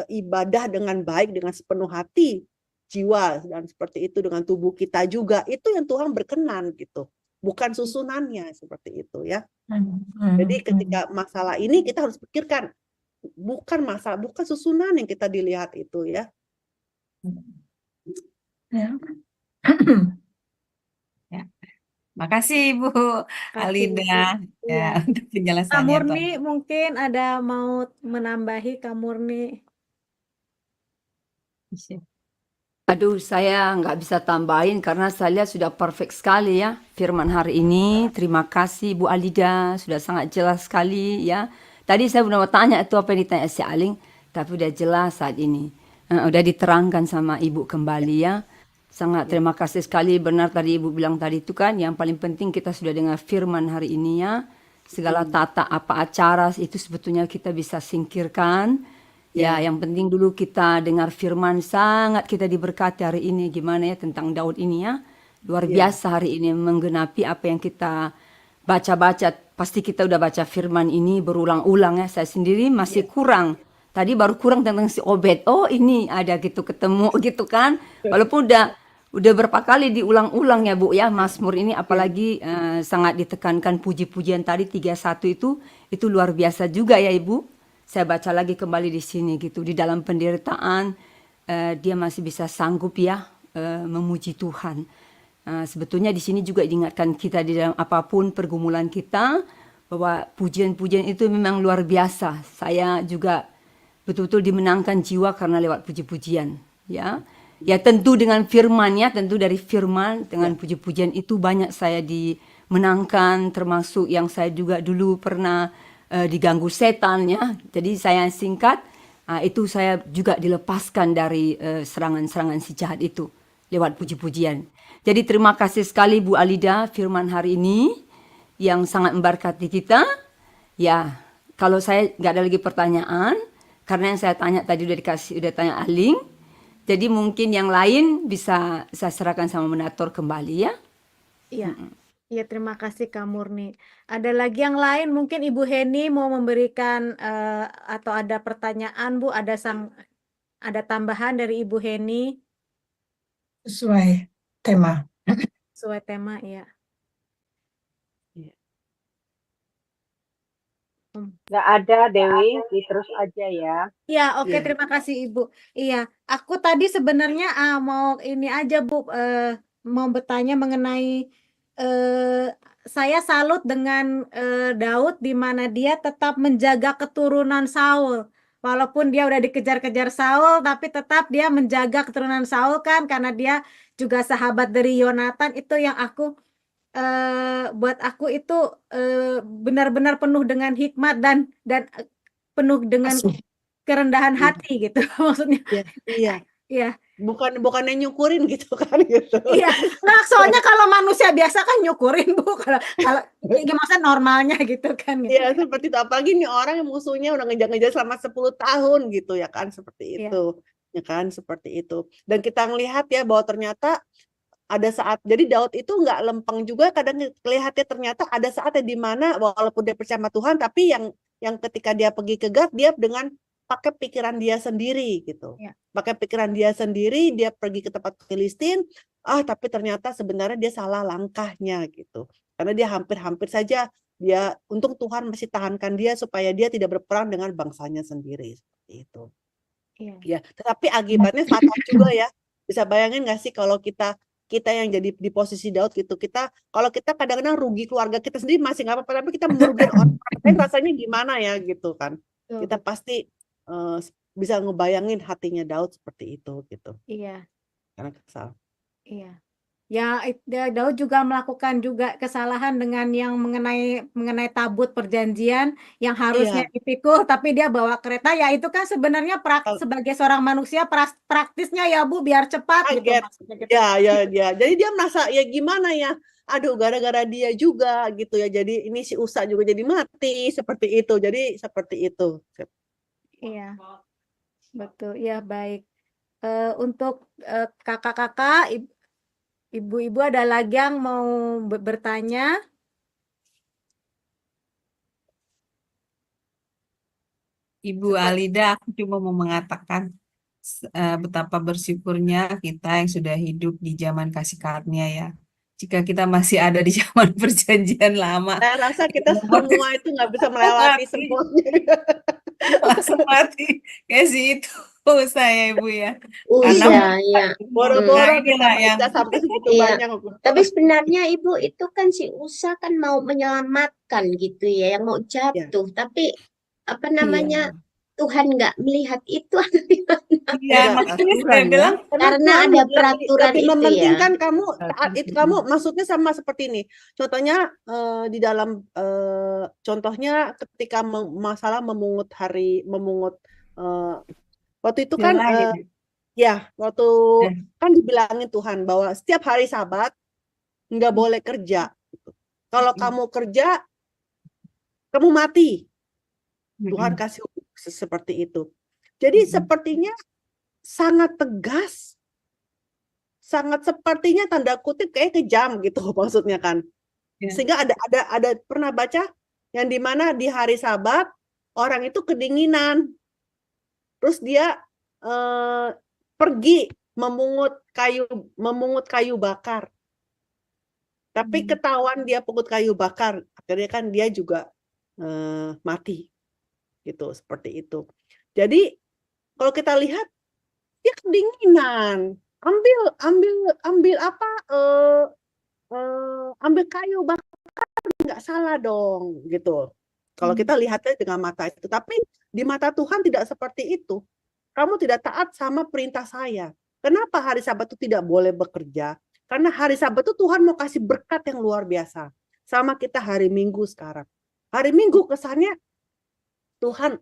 ibadah dengan baik, dengan sepenuh hati, jiwa, dan seperti itu dengan tubuh kita juga. Itu yang Tuhan berkenan gitu, bukan susunannya seperti itu ya. Jadi ketika masalah ini kita harus pikirkan, bukan susunan yang kita dilihat itu ya. Ya. Makasih Ibu Alida ya untuk Kak penjelasannya. Murni mungkin ada mau menambahi, Kak Murni? Aduh, saya nggak bisa tambahin karena saya lihat sudah perfect sekali ya firman hari ini. Terima kasih Bu Alida, sudah sangat jelas sekali ya. Tadi saya belum mau tanya itu apa yang ditanya si Aling, tapi udah jelas saat ini. Udah diterangkan sama Ibu kembali ya. Sangat terima kasih sekali, benar tadi Ibu bilang tadi itu kan, yang paling penting kita sudah dengar firman hari ini ya. Segala tata apa acara itu sebetulnya kita bisa singkirkan. Ya, yang penting dulu kita dengar firman, sangat kita diberkati hari ini. Gimana ya tentang Daud ini ya. Luar biasa hari ini menggenapi apa yang kita baca-baca. Pasti kita udah baca firman ini berulang-ulang ya. Saya sendiri masih kurang. Tadi baru kurang tentang si Obed. Oh ini ada gitu ketemu gitu kan. Walaupun udah berapa kali diulang-ulang ya Bu ya. Mazmur ini apalagi sangat ditekankan puji-pujian tadi 31 itu luar biasa juga ya Ibu. Saya baca lagi kembali di sini gitu, di dalam penderitaan dia masih bisa sanggup ya memuji Tuhan. Sebetulnya di sini juga diingatkan kita di dalam apapun pergumulan kita bahwa pujian-pujian itu memang luar biasa. Saya juga betul-betul dimenangkan jiwa karena lewat puji-pujian ya. Ya tentu dengan firman ya, tentu dari firman dengan puji-pujian itu banyak saya dimenangkan, termasuk yang saya juga dulu pernah diganggu setan ya. Jadi saya singkat itu saya juga dilepaskan dari serangan-serangan si jahat itu lewat puji-pujian. Jadi terima kasih sekali Bu Alida firman hari ini yang sangat memberkati kita. Ya, kalau saya nggak ada lagi pertanyaan karena yang saya tanya tadi udah tanya Aling. Jadi mungkin yang lain bisa saya serahkan sama moderator kembali ya. Iya. Iya, terima kasih Kak Murni. Ada lagi yang lain, mungkin Ibu Heni mau memberikan atau ada pertanyaan Bu, ada tambahan dari Ibu Heni Sesuai tema. sesuai tema ya. Nggak ada, Dewi. Terus aja ya. Iya, oke, Iya. terima kasih Ibu. Iya, aku tadi sebenarnya mau ini aja Bu, mau bertanya mengenai saya salut dengan Daud di mana dia tetap menjaga keturunan Saul. Walaupun dia udah dikejar-kejar Saul, tapi tetap dia menjaga keturunan Saul kan, karena dia juga sahabat dari Yonatan. Itu yang buat aku itu benar-benar penuh dengan hikmat dan penuh dengan kerendahan Iya. hati gitu maksudnya. Iya, iya. Iya. Bukannya nyukurin gitu kan gitu. Iya. Nah, soalnya kalau manusia biasa kan nyukurin Bu, kalau maksudnya normalnya gitu kan. Iya, seperti itu. Apalagi nih orang yang musuhnya udah ngejar-ngejar selama 10 tahun gitu ya kan, seperti Iya. itu. Ya kan, seperti itu. Dan kita ngelihat ya bahwa ternyata ada saat, jadi Daud itu nggak lempeng juga, kadang kelihatannya ternyata ada saatnya di mana walaupun dia percaya sama Tuhan, tapi yang ketika dia pergi ke Gat, dia dengan pakai pikiran dia sendiri gitu. Ya. Pakai pikiran dia sendiri, dia pergi ke tempat Filistin, tapi ternyata sebenarnya dia salah langkahnya gitu. Karena dia hampir-hampir saja, dia untung Tuhan masih tahankan dia supaya dia tidak berperang dengan bangsanya sendiri, seperti itu. Iya. Ya, tetapi akibatnya fatal juga ya. Bisa bayangin nggak sih kalau kita yang jadi di posisi Daud gitu, kalau kita kadang-kadang rugi keluarga kita sendiri masih nggak apa-apa, tapi kita merugikan orang lain rasanya gimana ya gitu kan. Kita pasti bisa ngebayangin hatinya Daud seperti itu gitu. Iya. Karena kesal. Iya. Ya, Daud juga melakukan juga kesalahan dengan yang mengenai tabut perjanjian yang harusnya Iya. dipikul, tapi dia bawa kereta. Ya itu kan sebenarnya sebagai seorang manusia praktisnya ya Bu, biar cepat gitu Kaget. maksudnya gitu. Ya. Jadi dia merasa ya gimana ya, aduh gara-gara dia juga gitu ya, jadi ini si Usa juga jadi mati seperti itu. Jadi seperti itu. Iya, betul. Ya, baik. Untuk kakak-kakak, ibu-ibu ada lagi yang mau bertanya? Ibu Alida, aku cuma mau mengatakan betapa bersyukurnya kita yang sudah hidup di zaman kasih karunia ya. Jika kita masih ada di zaman perjanjian lama, Saya rasa kita semua itu nggak bisa melewati semuanya. langsung mati. Kayak sih itu saya Ibu ya. Iya, iya. Boro-boro Nah, kita inilah baca sampai segitu Iya. banyak. Tapi sebenarnya Ibu itu kan si Usa kan mau menyelamatkan gitu ya, yang mau jatuh. Tapi apa namanya, Tuhan nggak melihat itu atau gimana? Iya, makanya saya bilang Karena ada peraturan lebih itu ya. mementingkan kamu taat itu, kamu maksudnya sama seperti ini. Contohnya di dalam contohnya ketika masalah memungut waktu itu kan ya waktu kan dibilangin Tuhan bahwa setiap hari Sabat nggak boleh kerja. Kalau kamu kerja kamu mati. Tuhan kasih seperti itu. Jadi sepertinya sangat tegas, sangat sepertinya tanda kutip kayak kejam gitu maksudnya kan. Sehingga ada pernah baca yang dimana di hari Sabat orang itu kedinginan, terus dia pergi memungut kayu bakar. Tapi ketahuan dia pungut kayu bakar, akhirnya kan dia juga mati. Gitu, seperti itu. Jadi kalau kita lihat dia kedinginan, ambil kayu bakar nggak salah dong gitu. Kalau kita lihatnya dengan mata itu, tapi di mata Tuhan tidak seperti itu. Kamu tidak taat sama perintah saya. Kenapa hari Sabat itu tidak boleh bekerja? Karena hari Sabat itu Tuhan mau kasih berkat yang luar biasa. Sama kita hari Minggu sekarang. Hari Minggu kesannya Tuhan,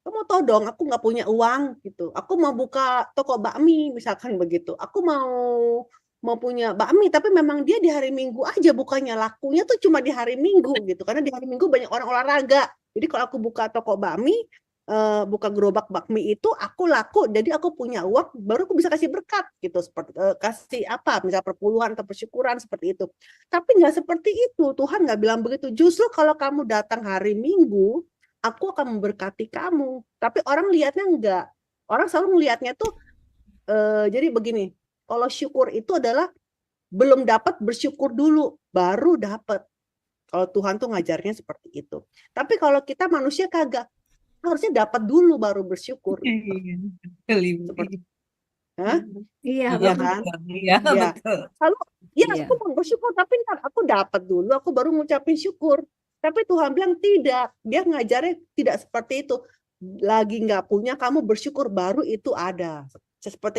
kamu tahu dong, aku nggak punya uang gitu. Aku mau buka toko bakmi misalkan begitu. Aku mau punya bakmi, tapi memang dia di hari Minggu aja bukanya, lakunya tuh cuma di hari Minggu gitu. Karena di hari Minggu banyak orang olahraga. Jadi kalau aku buka toko bakmi, buka gerobak bakmi itu aku laku, jadi aku punya uang, baru aku bisa kasih berkat gitu. Seperti kasih apa, misal perpuluhan atau persyukuran seperti itu. Tapi nggak seperti itu. Tuhan nggak bilang begitu. Justru kalau kamu datang hari Minggu, aku akan memberkati kamu. Tapi orang lihatnya enggak. Orang selalu melihatnya tuh jadi begini. Kalau syukur itu adalah belum dapat bersyukur dulu, baru dapat. Kalau Tuhan tuh ngajarnya seperti itu. Tapi kalau kita manusia kagak, harusnya dapat dulu baru bersyukur. Iya, betul Ibu. Seperti, hah? Iya, Iya betul. kan? Iya, Iya. betul. Lalu, ya Iya. aku mau bersyukur, tapi ntar aku dapat dulu, aku baru ngucapin syukur. Tapi Tuhan bilang tidak, dia ngajarnya tidak seperti itu. Lagi nggak punya, kamu bersyukur baru itu ada. Seperti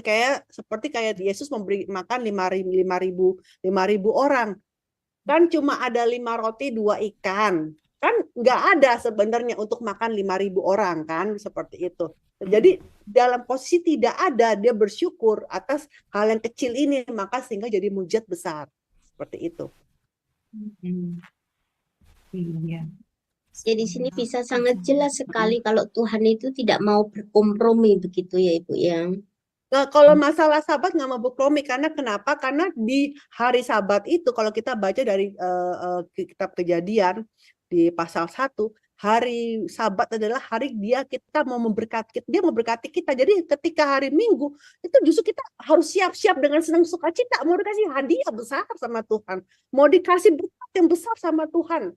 kayak Yesus memberi makan 5.000 orang. Kan cuma ada 5 roti 2 ikan. Kan nggak ada sebenarnya untuk makan 5.000 orang kan, seperti itu. Jadi dalam posisi tidak ada, dia bersyukur atas hal yang kecil ini, maka sehingga jadi mujizat besar. Seperti itu. Iya. Jadi di sini bisa sangat jelas sekali kalau Tuhan itu tidak mau berkompromi begitu ya Ibu ya. Nah, kalau masalah Sabat nggak mau berkompromi, karena kenapa? Karena di hari Sabat itu kalau kita baca dari kitab Kejadian di pasal 1, hari Sabat adalah hari kita mau memberkati, dia memberkati kita. Jadi ketika hari Minggu itu justru kita harus siap-siap dengan senang sukacita, mau dikasih hadiah besar sama Tuhan, mau dikasih berkat yang besar sama Tuhan.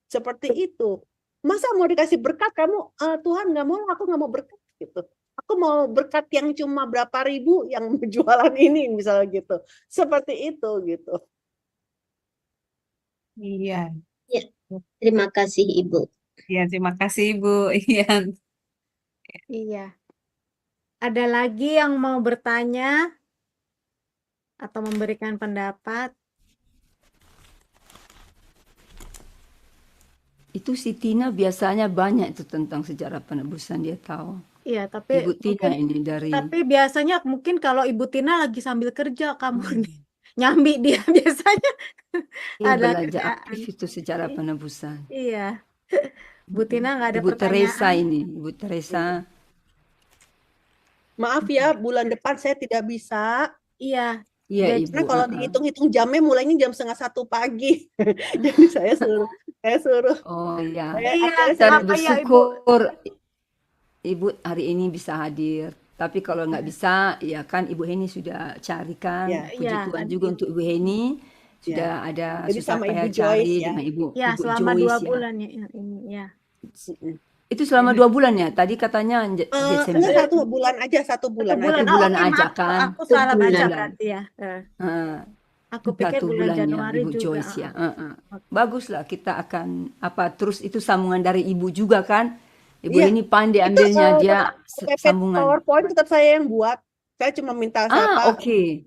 Seperti itu. Masa mau dikasih berkat kamu, Tuhan nggak mau, aku nggak mau berkat gitu. Aku mau berkat yang cuma berapa ribu yang jualan ini misalnya gitu. Seperti itu gitu. Iya. Ya, terima kasih Ibu. Iya, terima kasih Ibu. Iya. Iya. Ada lagi yang mau bertanya atau memberikan pendapat? Itu si Tina biasanya banyak itu tentang sejarah penebusan, dia tahu. Iya, tapi Ibu Tina ini dari tapi biasanya mungkin kalau Ibu Tina lagi sambil kerja kamu nih. Nyambi dia biasanya dia ada belajar kerjaan. aktif itu sejarah penebusan. Iya. Bu Tina nggak ada Ibu Teresa pertanyaan. ini, Ibu Teresa. Maaf ya, bulan depan saya tidak bisa. Iya. Iya, Jadi, Ibu. Karena kalau dihitung-hitung jamnya mulainya jam 1:30 pagi. Jadi saya suruh. Oh iya. Iya, Dan apa ya, Ibu? bersyukur Ibu hari ini bisa hadir. Tapi kalau nggak bisa, ya kan Ibu Heni sudah carikan. Ya. Puji Iya, Tuhan tadi. juga untuk Ibu Heni. Sudah ada Jadi susah sama payah Ibu cari Joyce, ya. dengan Ibu Ya, Ibu selama 2 Joyce ya. bulan ya ini ya. Itu selama 2 bulan ya? Tadi katanya Desember. Enggak, 1 bulan aja, 1 bulan 1 bulan. aja. Satu bulan oke, aja maaf, kan? aku salah 1 baca bulan. berarti ya. Aku 1 pikir bulan bulannya Januari Ibu juga. Joyce ya. Baguslah kita akan terus itu sambungan dari Ibu juga kan? Ibu Iya. ini pandai Itu, ambilnya dia PPT sambungan. PowerPoint tetap saya yang buat. Saya cuma minta Oke.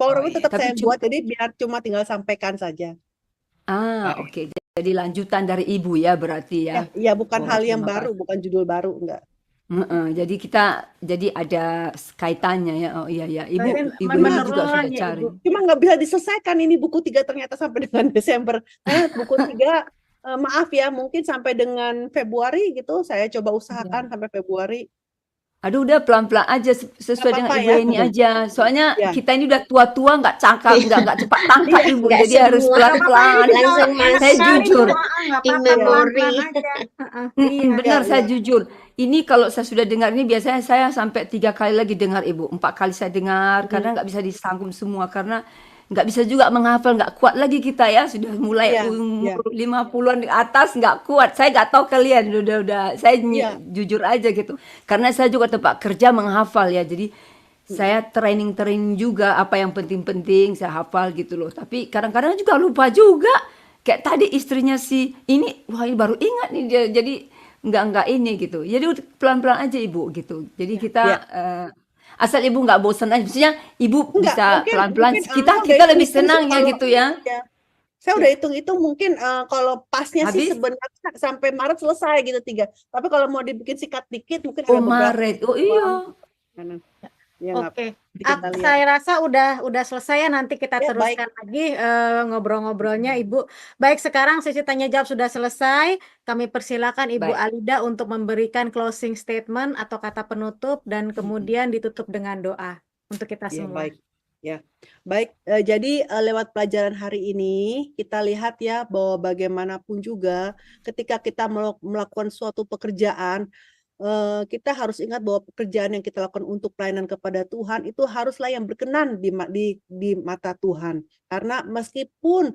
PowerPoint tetap Tapi saya yang buat, jadi biar cuma tinggal sampaikan saja. Oke. Jadi lanjutan dari Ibu ya berarti ya. Iya, bukan Oh, hal yang terima baru, bukan judul baru, enggak. Jadi ada kaitannya ya. Oh iya ya. Ibu Mungkin ini juga sudah menerusan ya, cari. Ibu. Cuma nggak bisa diselesaikan ini buku 3 ternyata sampai dengan Desember. Buku 3 maaf ya, mungkin sampai dengan Februari gitu. Saya coba usahakan sampai Februari. Aduh udah pelan-pelan aja sesuai Nggak dengan apa-apa Ibu ya. Heni aja. Soalnya Ya. kita ini udah tua-tua nggak cakap, nggak cepat tangkap Iya, Ibu. nggak Jadi harus semua. pelan-pelan. Langsung masuk. Saya jujur. In memory. Iya. Benar, Iya, saya iya. jujur. Ini kalau saya sudah dengar ini biasanya saya sampai 3 kali lagi dengar Ibu, 4 kali saya dengar karena nggak bisa disangkum semua karena nggak bisa juga menghafal, nggak kuat lagi kita ya sudah mulai Iya, umur 50-an di atas nggak kuat. Saya nggak tahu kalian udah saya Iya. jujur aja gitu. Karena saya juga tempat kerja menghafal ya. Jadi saya training juga apa yang penting-penting saya hafal gitu loh. Tapi kadang-kadang juga lupa juga. Kayak tadi istrinya ini wah ini baru ingat nih dia. Jadi nggak ini gitu. Jadi pelan-pelan aja Ibu gitu. Jadi kita asal Ibu nggak bosan aja. Maksudnya Ibu Enggak, bisa mungkin pelan-pelan. Kita udah lebih hitung-hitung senang sih ya kalau- gitu ya. Saya udah hitung-hitung mungkin kalau pasnya sih Habis? sebenarnya sampai Maret selesai gitu 3. Tapi kalau mau dibikin sikat dikit mungkin Oh ada beberapa. Maret. Oh iya. Ya, nggak- Oke. kita lihat. Saya rasa udah selesai ya, nanti kita Ya, teruskan lagi ngobrol-ngobrolnya Ibu. Baik, sekarang sesi tanya jawab sudah selesai. Kami persilakan Ibu Baik. Alida untuk memberikan closing statement atau kata penutup dan kemudian ditutup dengan doa untuk kita Ya, semua. baik. Ya, baik. Jadi lewat pelajaran hari ini kita lihat ya bahwa bagaimanapun juga ketika kita melakukan suatu pekerjaan, kita harus ingat bahwa pekerjaan yang kita lakukan untuk pelayanan kepada Tuhan itu haruslah yang berkenan di mata Tuhan. Karena meskipun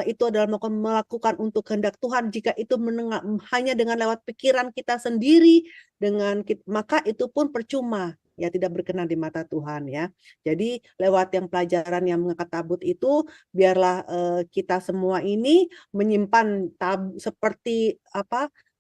itu adalah melakukan untuk kehendak Tuhan, jika itu hanya dengan lewat pikiran kita sendiri, maka itu pun percuma, ya, tidak berkenan di mata Tuhan, ya. Jadi lewat yang pelajaran yang mengangkat tabut itu, biarlah kita semua ini menyimpan seperti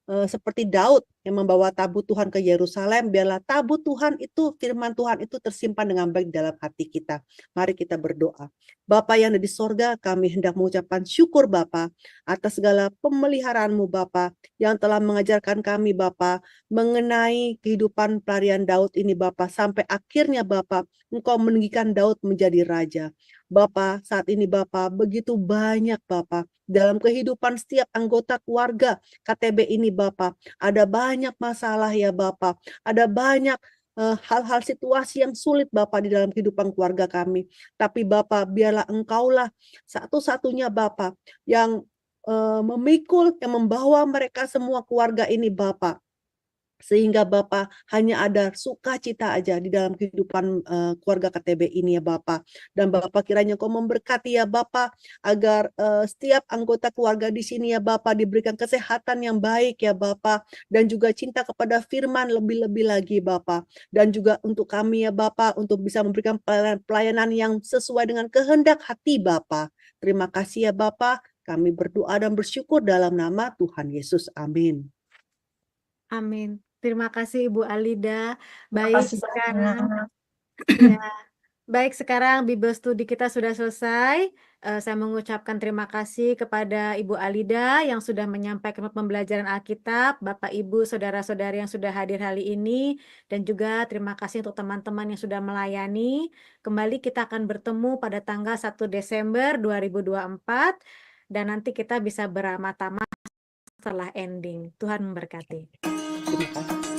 seperti Daud yang membawa tabut Tuhan ke Yerusalem, biarlah tabut Tuhan itu, firman Tuhan itu tersimpan dengan baik dalam hati kita. Mari kita berdoa. Bapa yang ada di sorga, kami hendak mengucapkan syukur Bapa atas segala pemeliharaan-Mu Bapa yang telah mengajarkan kami Bapa mengenai kehidupan pelarian Daud ini Bapa, sampai akhirnya Bapa Engkau meninggikan Daud menjadi raja. Bapa, saat ini Bapa begitu banyak Bapa dalam kehidupan setiap anggota keluarga KTB ini Bapa, ada banyak masalah ya Bapa, ada banyak hal-hal situasi yang sulit Bapa di dalam kehidupan keluarga kami. Tapi Bapa, biarlah Engkaulah satu-satunya Bapa yang memikul, yang membawa mereka semua keluarga ini Bapa. Sehingga Bapa hanya ada sukacita aja di dalam kehidupan keluarga KTB ini ya Bapa. Dan Bapa kiranya Kau memberkati ya Bapa, agar setiap anggota keluarga di sini ya Bapa diberikan kesehatan yang baik ya Bapa, dan juga cinta kepada firman lebih-lebih lagi Bapa. Dan juga untuk kami ya Bapa, untuk bisa memberikan pelayanan yang sesuai dengan kehendak hati Bapa. Terima kasih ya Bapa, kami berdoa dan bersyukur dalam nama Tuhan Yesus. Amin. Amin. Terima kasih Ibu Alida. Terima Baik, kasih sekarang banyak. ya. Baik, sekarang Bible Studi kita sudah selesai. Saya mengucapkan terima kasih kepada Ibu Alida yang sudah menyampaikan pembelajaran Alkitab, Bapak Ibu, saudara-saudari yang sudah hadir hari ini, dan juga terima kasih untuk teman-teman yang sudah melayani. Kembali kita akan bertemu pada tanggal 1 Desember 2024, dan nanti kita bisa beramah-tamah setelah ending. Tuhan memberkati. Terima kasih.